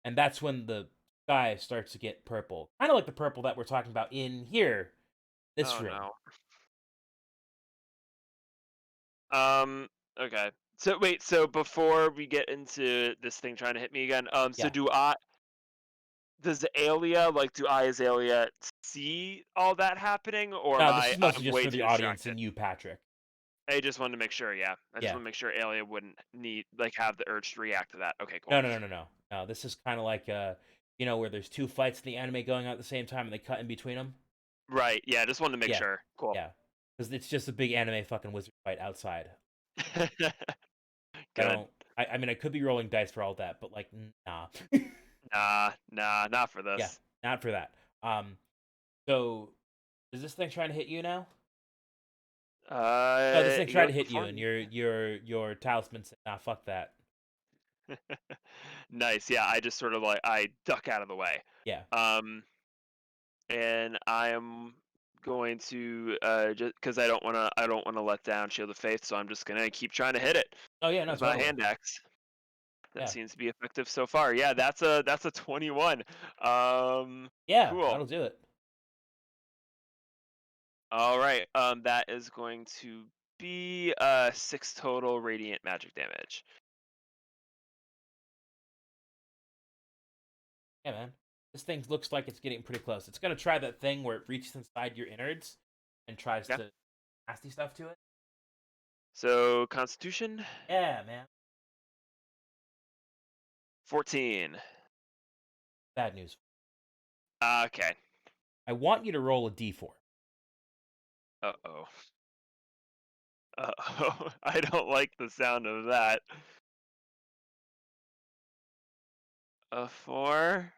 and that's when the sky starts to get purple. Kind of like the purple that we're talking about in here, this Oh room. no. Um. Okay. So wait. So before we get into this thing trying to hit me again, so Yeah. do I? Does Aelia, like, do I as Aelia see all that happening, or am No, this is mostly I'm just way for the too audience distracted? and you, Patrick. I just wanted to make sure. Yeah, I just Yeah. want to make sure Aelia wouldn't need like have the urge to react to that. Okay, cool. No, no, no, no, no. No, this is kind of like where there's two fights in the anime going on at the same time and they cut in between them. Right. Yeah, just wanted to make Yeah, sure. Cool. yeah. Because it's just a big anime fucking wizard fight outside. I Good. don't. I mean, I could be rolling dice for all that, but like, nah. Nah, nah, not for Yeah, this. not for that. So is this thing trying to hit you now? No, this thing He tried to goes hit you, before and me. your talisman said, "Nah, fuck that." Nice. Yeah, I just sort of like I duck out of the way. Yeah. Um, and I am going to just because I don't want to let down Shield of Faith, so I'm just gonna keep trying to hit it Oh yeah, no, with my totally. hand axe. That Yeah, seems to be effective so far. Yeah, that's a 21. yeah, Cool. that'll do it. All right. That is going to be 6 total radiant magic damage. Yeah, man. This thing looks like it's getting pretty close. It's gonna try that thing where it reaches inside your innards and tries Yeah. to nasty stuff to it. So Constitution Yeah, man. 14. Bad news. Okay. I want you to roll a d4. Uh-oh. Uh-oh. I don't like the sound of that. A 4?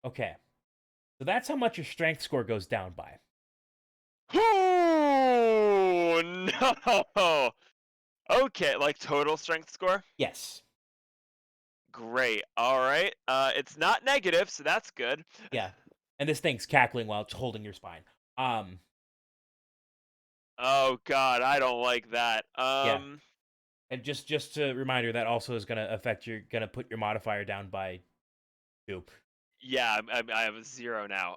Okay. So that's how much your strength score goes down by. Oh no. Okay, like total strength score? Yes. Great. All right. It's not negative, so that's good. Yeah. And this thing's cackling while it's holding your spine. Um, Oh god, I don't like that. yeah. And just a reminder that also is gonna affect gonna put your modifier down by 2. Yeah, I have a 0 now.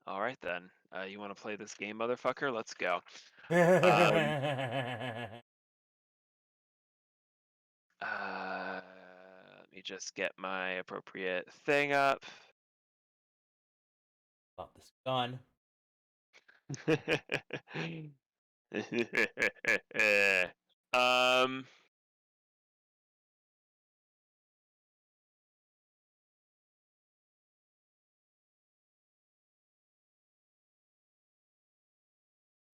All right then. You want to play this game, motherfucker? Let's go. Um, Yeah. let me just get my appropriate thing up. About this gun. um,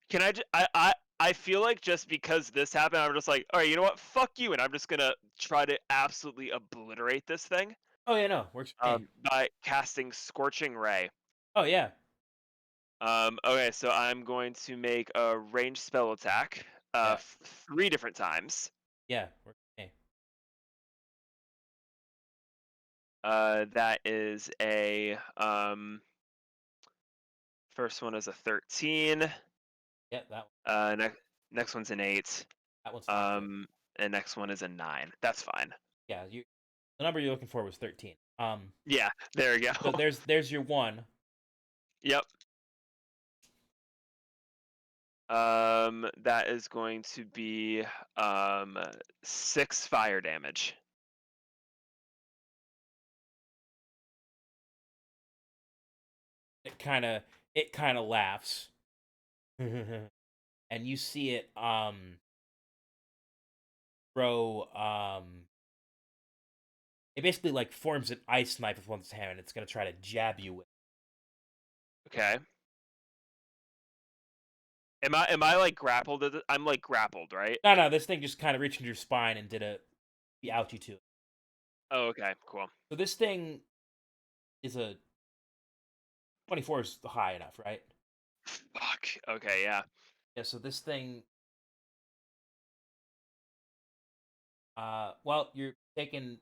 can I, I feel like just because this happened, I'm just like, all right, you know what? Fuck you, and I'm just gonna try to absolutely obliterate this thing. Oh yeah, no, works for me. By casting Scorching Ray. Oh yeah, Okay, so I'm going to make a ranged spell attack, yeah, 3 different times. yeah, works for me. That is a first one is a 13. Yeah, Next one's an 8. that one's not good. Um, and next one is a 9. That's fine. Yeah, the number you're looking for was 13. Yeah, there we So go. there's your one. Yep. That is going to be 6 fire damage. It kind of laughs, and you see it throw it basically like forms an ice knife with one hand, and it's gonna try to jab you with. Okay. Am I like grappled? I'm like grappled, right? No, no, this thing just kind of reached into your spine and did the ouchie to it. Oh, okay, cool. So this thing is a 24 is high enough, right? Fuck. Okay, yeah. Yeah. So this thing, well, you're taking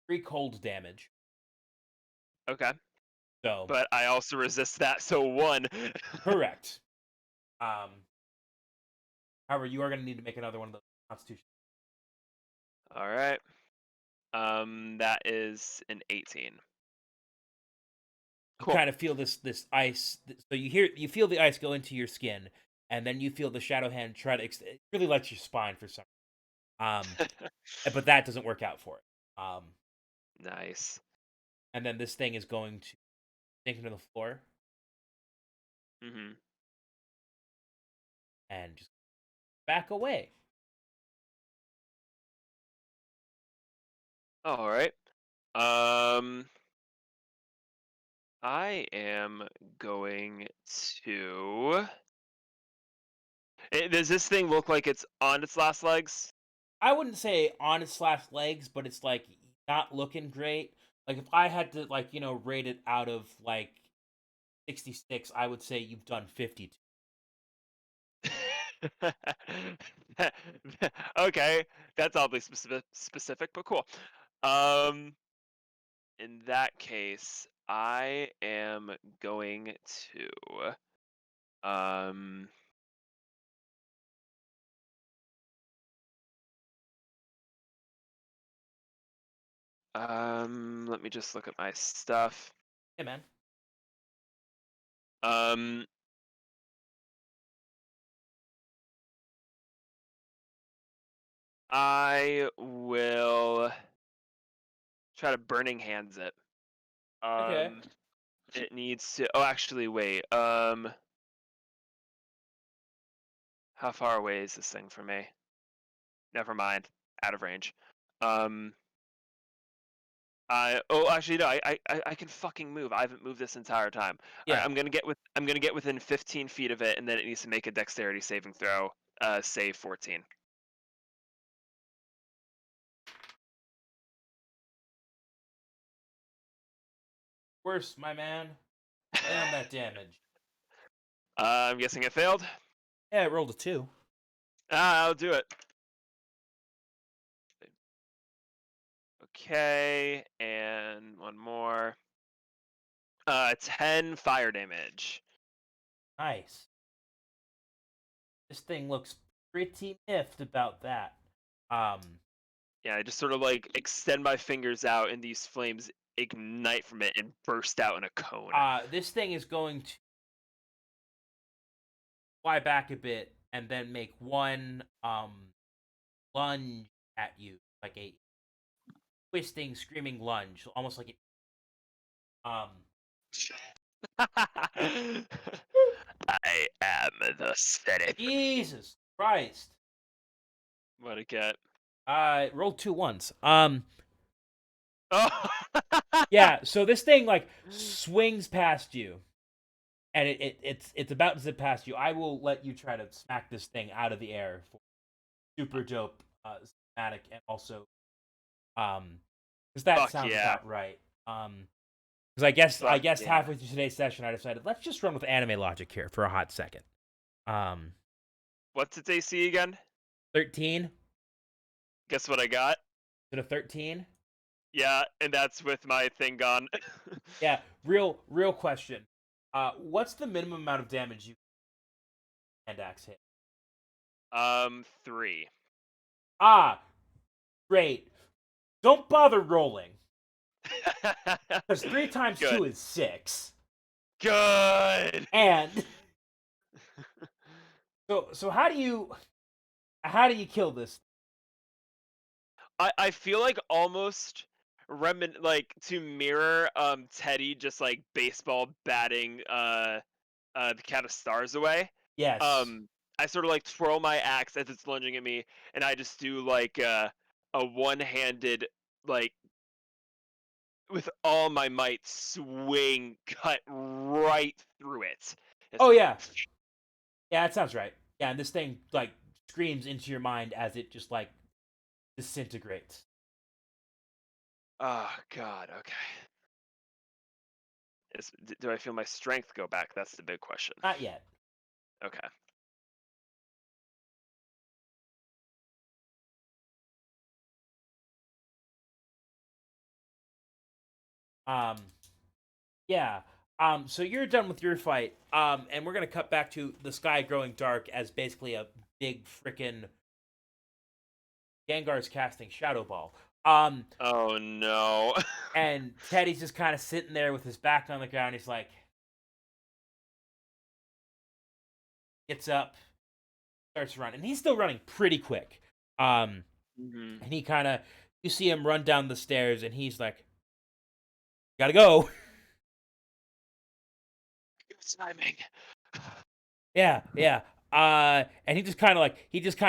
3 cold damage. Okay. So But I also resist that, so 1. correct. Um, however, you are going to need to make another one of those Constitution. All right. That is an 18. You Cool. kind of feel this ice. So you feel the ice go into your skin, and then you feel the shadow hand try to. It really lights your spine for some. But that doesn't work out for it. Nice. And then this thing is going to sink into the floor Mhm. and just back away. All right. Um, I am going to. Does this thing look like it's on its last legs? I wouldn't say on its last legs, but it's like not looking great. Like if I had to rate it out of like 66, I would say you've done 52. Okay, that's oddly specific, but cool. Um, in that case, I am going to um let me just look at my stuff. Hey man. Um I will try to burning hands it. Okay. Um it needs to actually wait. How far away is this thing from me? Never mind. Out of range. Um actually no, I can fucking move. I haven't moved this entire time. Alright, Yeah. I'm gonna get within 15 feet of it, and then it needs to make a dexterity saving throw. Save 14. Worse, my man. Lay on that damage. I'm guessing it failed. Yeah, it rolled a 2. I'll do it. Okay, and one more. 10 fire damage. Nice. This thing looks pretty miffed about that. Um, Yeah, I just sort of like extend my fingers out, and these flames ignite from it and burst out in a cone. this thing is going to fly back a bit and then make one lunge at you, like a twisting, screaming lunge, almost like it. Um, I am the Senate. Jesus Christ! What a get. Rolled two ones. Oh. Yeah. So this thing like swings past you, and it's about to zip past you. I will let you try to smack this thing out of the air for super dope cinematic, and also because that Fuck sounds yeah. about right. Because I Fuck guess yeah. halfway through today's session, I decided let's just run with anime logic here for a hot second. Um, What's its AC again? 13. Guess what I got? Is it a 13? Yeah, and that's with my thing gone. Yeah. Real question. What's the minimum amount of damage you hand axe hit? 3. Ah, great. Don't bother rolling. Because 3 times Good. 2 is 6. Good. And so how do you kill this? I feel like almost like to mirror Teddy just like baseball batting the cat of stars away. Yes. Um I sort of like twirl my axe as it's lunging at me, and I just do like a one-handed, like, with all my might, swing cut right through it. It's Oh yeah. Yeah, that sounds right. Yeah, and this thing like screams into your mind as it just like disintegrates. oh god, okay. Do I feel my strength go back? That's the big question. Not yet. Okay. Um yeah. So you're done with your fight. And we're gonna cut back to the sky growing dark as basically a big frickin' Gengar's casting Shadow Ball. Oh no. And Teddy's just kind of sitting there with his back on the ground. He's like, gets up, starts running. He's still running pretty quick. Mhm. And he kind of, you see him run down the stairs, and he's like, gotta go. Good timing. Yeah, yeah. And he just kind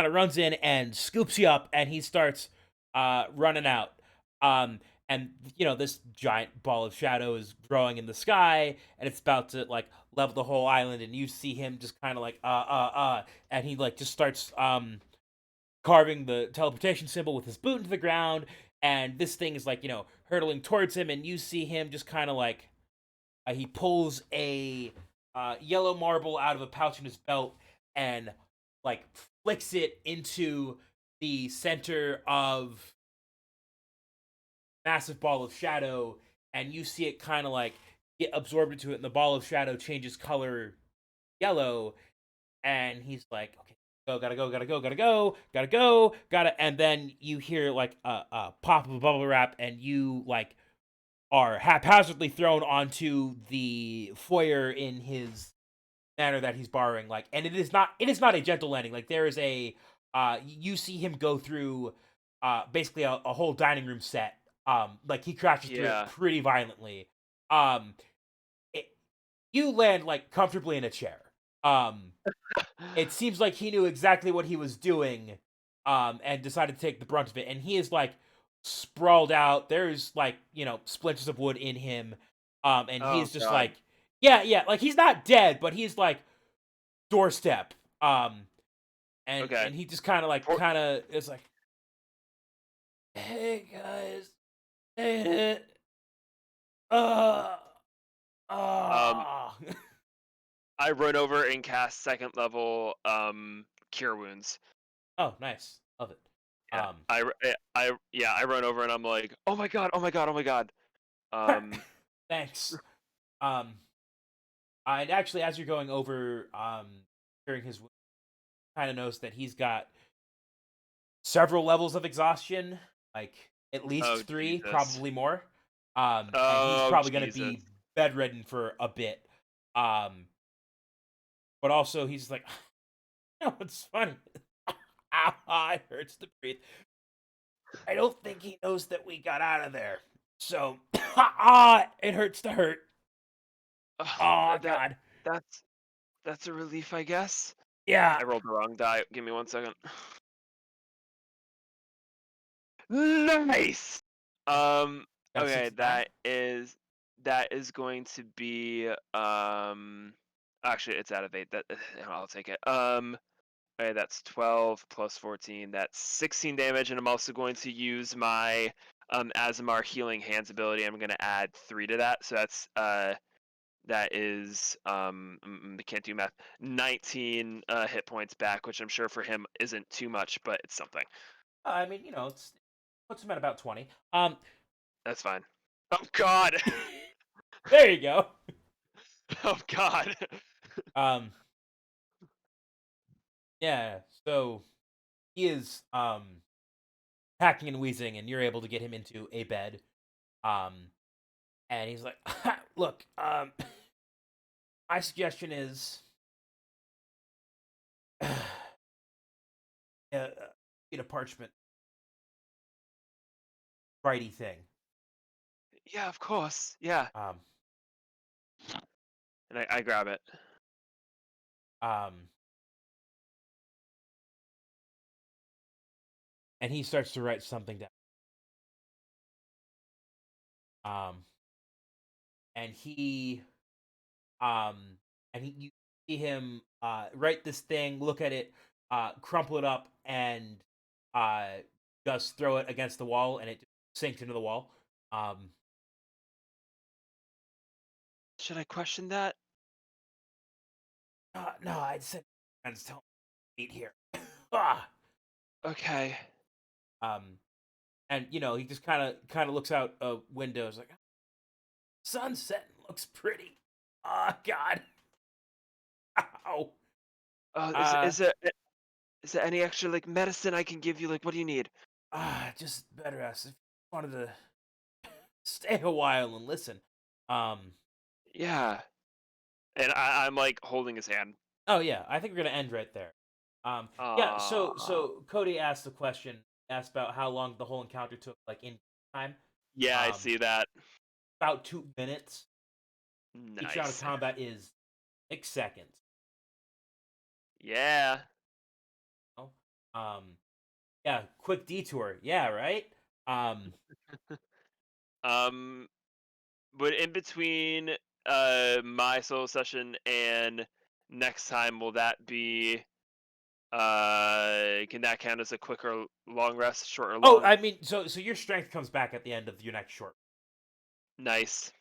of runs in and scoops you up, and he starts running out. And this giant ball of shadow is growing in the sky, and it's about to like level the whole island. And you see him just kind of like and he like just starts carving the teleportation symbol with his boot into the ground. And this thing is like hurtling towards him, and you see him just kind of like he pulls a yellow marble out of a pouch in his belt and like flicks it into the center of massive ball of shadow, and you see it kind of like get absorbed into it, and the ball of shadow changes color yellow, and he's like, okay. Go, gotta go, gotta go, gotta go, gotta go, gotta, and then you hear like a pop of a bubble wrap, and you like are haphazardly thrown onto the foyer in his manner that he's borrowing. Like, and it is not a gentle landing. Like, there is a you see him go through basically a whole dining room set. Like he crashes through it Yeah. pretty violently. Um, it, you land like comfortably in a chair. Um, it seems like he knew exactly what he was doing, and decided to take the brunt of it. And he is like sprawled out. There's like splinters of wood in him, and he Oh is just god. like, yeah, yeah, like he's not dead, but he's like doorstep. And Okay. and he just kind of like Por- is like, hey guys, hey, uh, um uh. I run over and cast second level cure wounds. Oh, nice, love it. Yeah. Um, I run over and I'm like, "Oh my god. Oh my god. Oh my god." Um thanks. Um, and actually, as you're going over, curing his kind of knows that he's got several levels of exhaustion, like at Oh least three, Jesus. probably more. And he's Oh probably going to Jesus. be bedridden for a bit. Um, but also he's like, no, it's funny. It hurts to breathe. I don't think he knows that we got out of there. So, it hurts to hurt. Ugh, Oh that God. that's that's a relief, I guess. Yeah. I rolled the wrong die. Give me 1 second. Nice. Um. Got a Okay, 69. that is going to be Actually, it's out of 8. That I'll take it. Okay, that's 12 plus 14. That's 16 damage, and I'm also going to use my Azamar Healing Hands ability. I'm going to add 3 to that, so that is I can't do math. 19 hit points back, which I'm sure for him isn't too much, but it's something. I mean, it's puts him at about 20. That's fine. Oh God. There you go. Oh God. Um, yeah. So he is hacking and wheezing, and you're able to get him into a bed. Um, and he's like, "Look, my suggestion is, get a parchment righty thing." Yeah, of course. Yeah, Um, and I grab it. um, and he starts to write something down. Um, and he um you see him write this thing, look at it, crumple it up, and uh just throw it against the wall, and it sinks into the wall. um Should I question that? no, I said friends tell me to eat here. Ah. Okay. um and he just kind of looks out a window, is like, sunset looks pretty. Oh God. Ow. Uh, is uh is there is there any extra like medicine I can give you? Like, what do you need? just better ask if you wanted to stay a while and listen. um Yeah. And I'm like holding his hand. Oh yeah, I think we're gonna end right there. Yeah. So Uh, Cody asked the question, asked about how long the whole encounter took, like in time. yeah, I Um, see that. about 2 minutes. Each round of Nice. combat is 6 seconds. Yeah. You know? Yeah, quick detour. Yeah, right. Um, Um, but in between my solo session and next time, will that be can that count as a quick or long rest, short or oh, long? I mean, so your strength comes back at the end of your next short. Nice.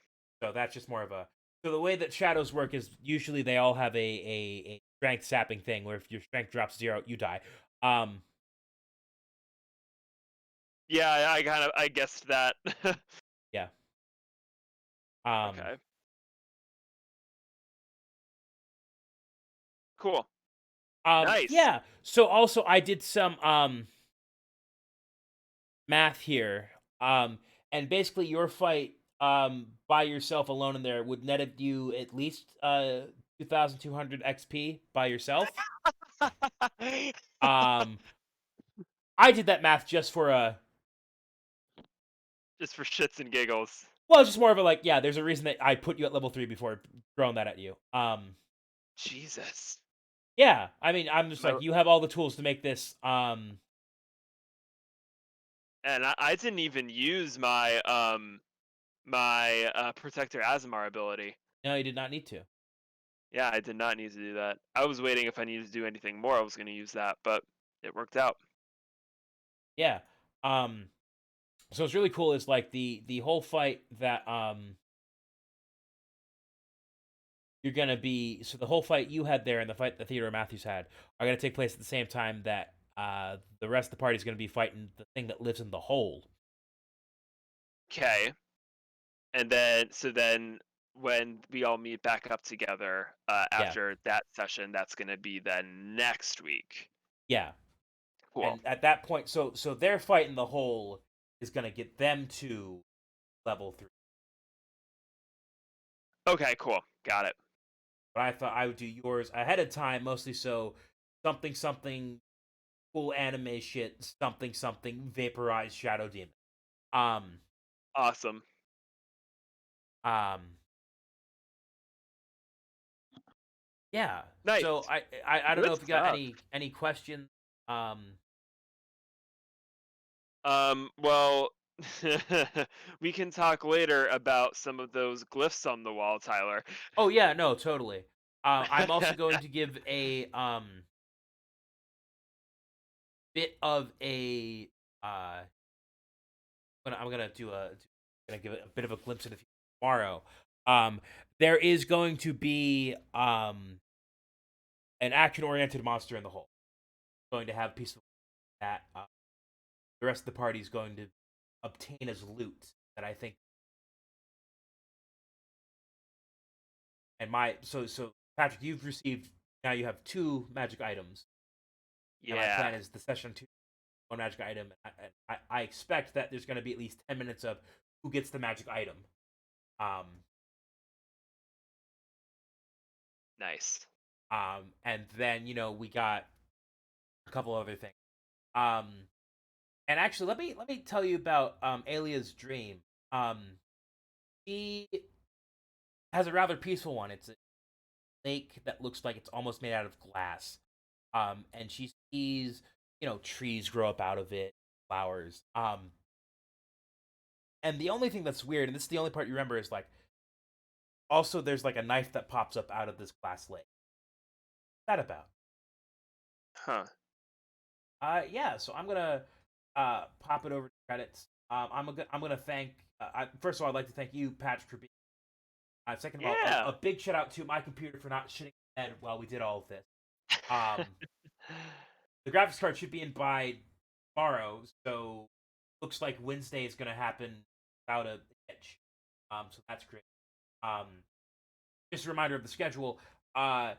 So that's just more of a. So the way that shadows work is usually they all have a strength sapping thing, where if your strength drops 0, you die. Um, Yeah, I guessed that. yeah. Um, Okay. Cool. Nice. yeah. So also I did some math here. Um, and basically your fight by yourself alone in there would net you at least 2,200 XP by yourself. Um, I did that math just for a Just for shits and giggles. well, it's just more of a like, yeah, there's a reason that I put you at level 3 before throwing that at you. Jesus. Yeah, I mean, I'm just My, like, you have all the tools to make this. and I didn't even use my protector Azamar ability. No, you did not need to. Yeah, I did not need to do that. I was waiting if I needed to do anything more, I was going to use that, but it worked out. Yeah. Um, so it's really cool is like the whole fight that you're gonna be so the whole fight you had there and the fight that Theodore Matthews had are gonna take place at the same time that the rest of the party is gonna be fighting the thing that lives in the hole. Okay. And then when we all meet back up together Yeah, after that session. That's going to be then next week. yeah. Cool. And at that point, so their fight in the hole is gonna get them to level 3. Okay, cool. Got it. But I thought I would do yours ahead of time, mostly so something something cool anime shit, something something vaporized shadow demon. Um, Awesome. um, yeah. So Nice. I don't know Good if you got stuff. any questions. Um, Well, we can talk later about some of those glyphs on the wall, Tyler. oh yeah, no, totally. I'm also going to give a bit of a I'm gonna do a gonna give it a bit of a glimpse into the future tomorrow. Um, there is going to be an action oriented monster in the hole. Going to have pieces that the rest of the party is going to obtain as loot. That I think, and my so Patrick, you've received now. You have 2 magic items, and my Yeah. plan is the session 2 one magic item. I expect that there's going to be at least 10 minutes of who gets the magic item. Um, Nice. and then we got a couple other things. Um, and actually, let me tell you about Alia's dream. Um, he has a rather peaceful one. It's a lake that looks like it's almost made out of glass. And she sees trees grow up out of it, flowers. And the only thing that's weird, and this is the only part you remember, is like also there's like a knife that pops up out of this glass lake. What's that about? Huh. Yeah. So I'm gonna pop it over to credits. I'm gonna thank. First of all, I'd like to thank you, Patrick, for being. Second of all, Yeah. a big shout out to my computer for not shitting the bed while we did all of this. Um, the graphics card should be in by tomorrow, so looks like Wednesday is gonna happen without a hitch. So that's great. Um, just a reminder of the schedule. Uh,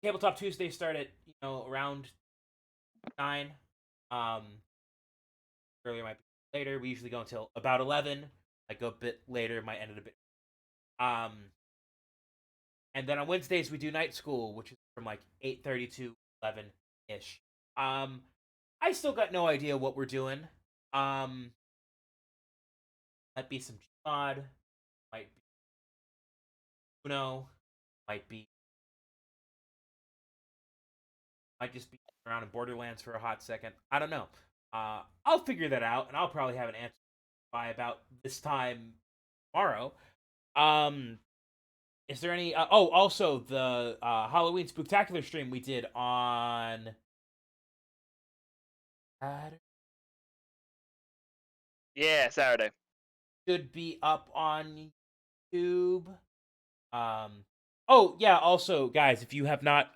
Tabletop Tuesday start at around 9. Um, earlier might be later. We usually go until about 11. I go a bit later, might end it a bit. Um, and then on Wednesdays we do night school, which is from like 8:30 to 11 ish. Um, I still got no idea what we're doing. Um, might be some Gmod, might be Uno, might be might just be around in Borderlands for a hot second. I don't know. I'll figure that out, and I'll probably have an answer by about this time tomorrow. Um, is there any? Oh, also the Halloween Spooktacular stream we did on Yeah, Saturday. should be up on YouTube. Um, oh yeah. Also, guys, if you have not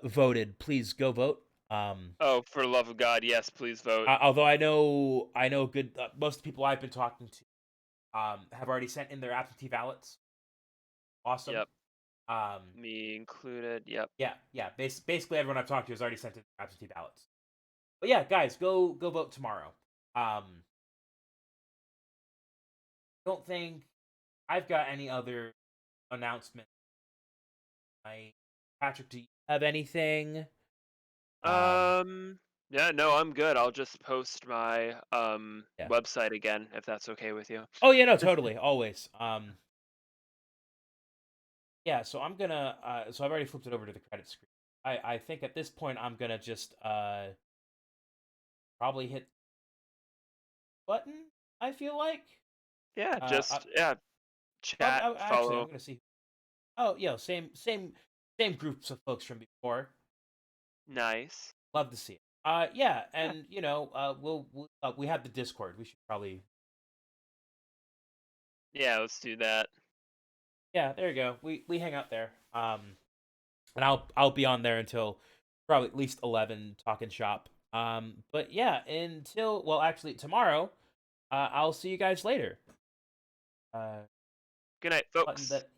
voted, please go vote. Oh, for the love of God, yes, please vote. Although I know good most of the people I've been talking to have already sent in their absentee ballots. Awesome. Yep. Um, Me included. Yep. yeah. Basically, everyone I've talked to has already sent in their absentee ballots. But yeah, guys, go vote tomorrow. Don't think I've got any other announcement. Patrick, do you have anything? Um, Yeah, no, I'm good. I'll just post my yeah. website again if that's okay with you. Oh yeah, no, totally, always. Yeah. So I'm gonna. So I've already flipped it over to the credit screen. I think at this point I'm gonna just probably hit button. I feel like. Yeah, Uh, I, just yeah, chat, Actually, I'm follow. gonna see. Oh, same groups of folks from before. Nice. Love to see it. Yeah, Yeah. and we have the Discord. We should probably. Yeah, let's do that. Yeah, there you go. We hang out there. And I'll be on there until probably at least 11 talking shop. But yeah, until actually tomorrow. I'll see you guys later. Uh, Good night, button folks. that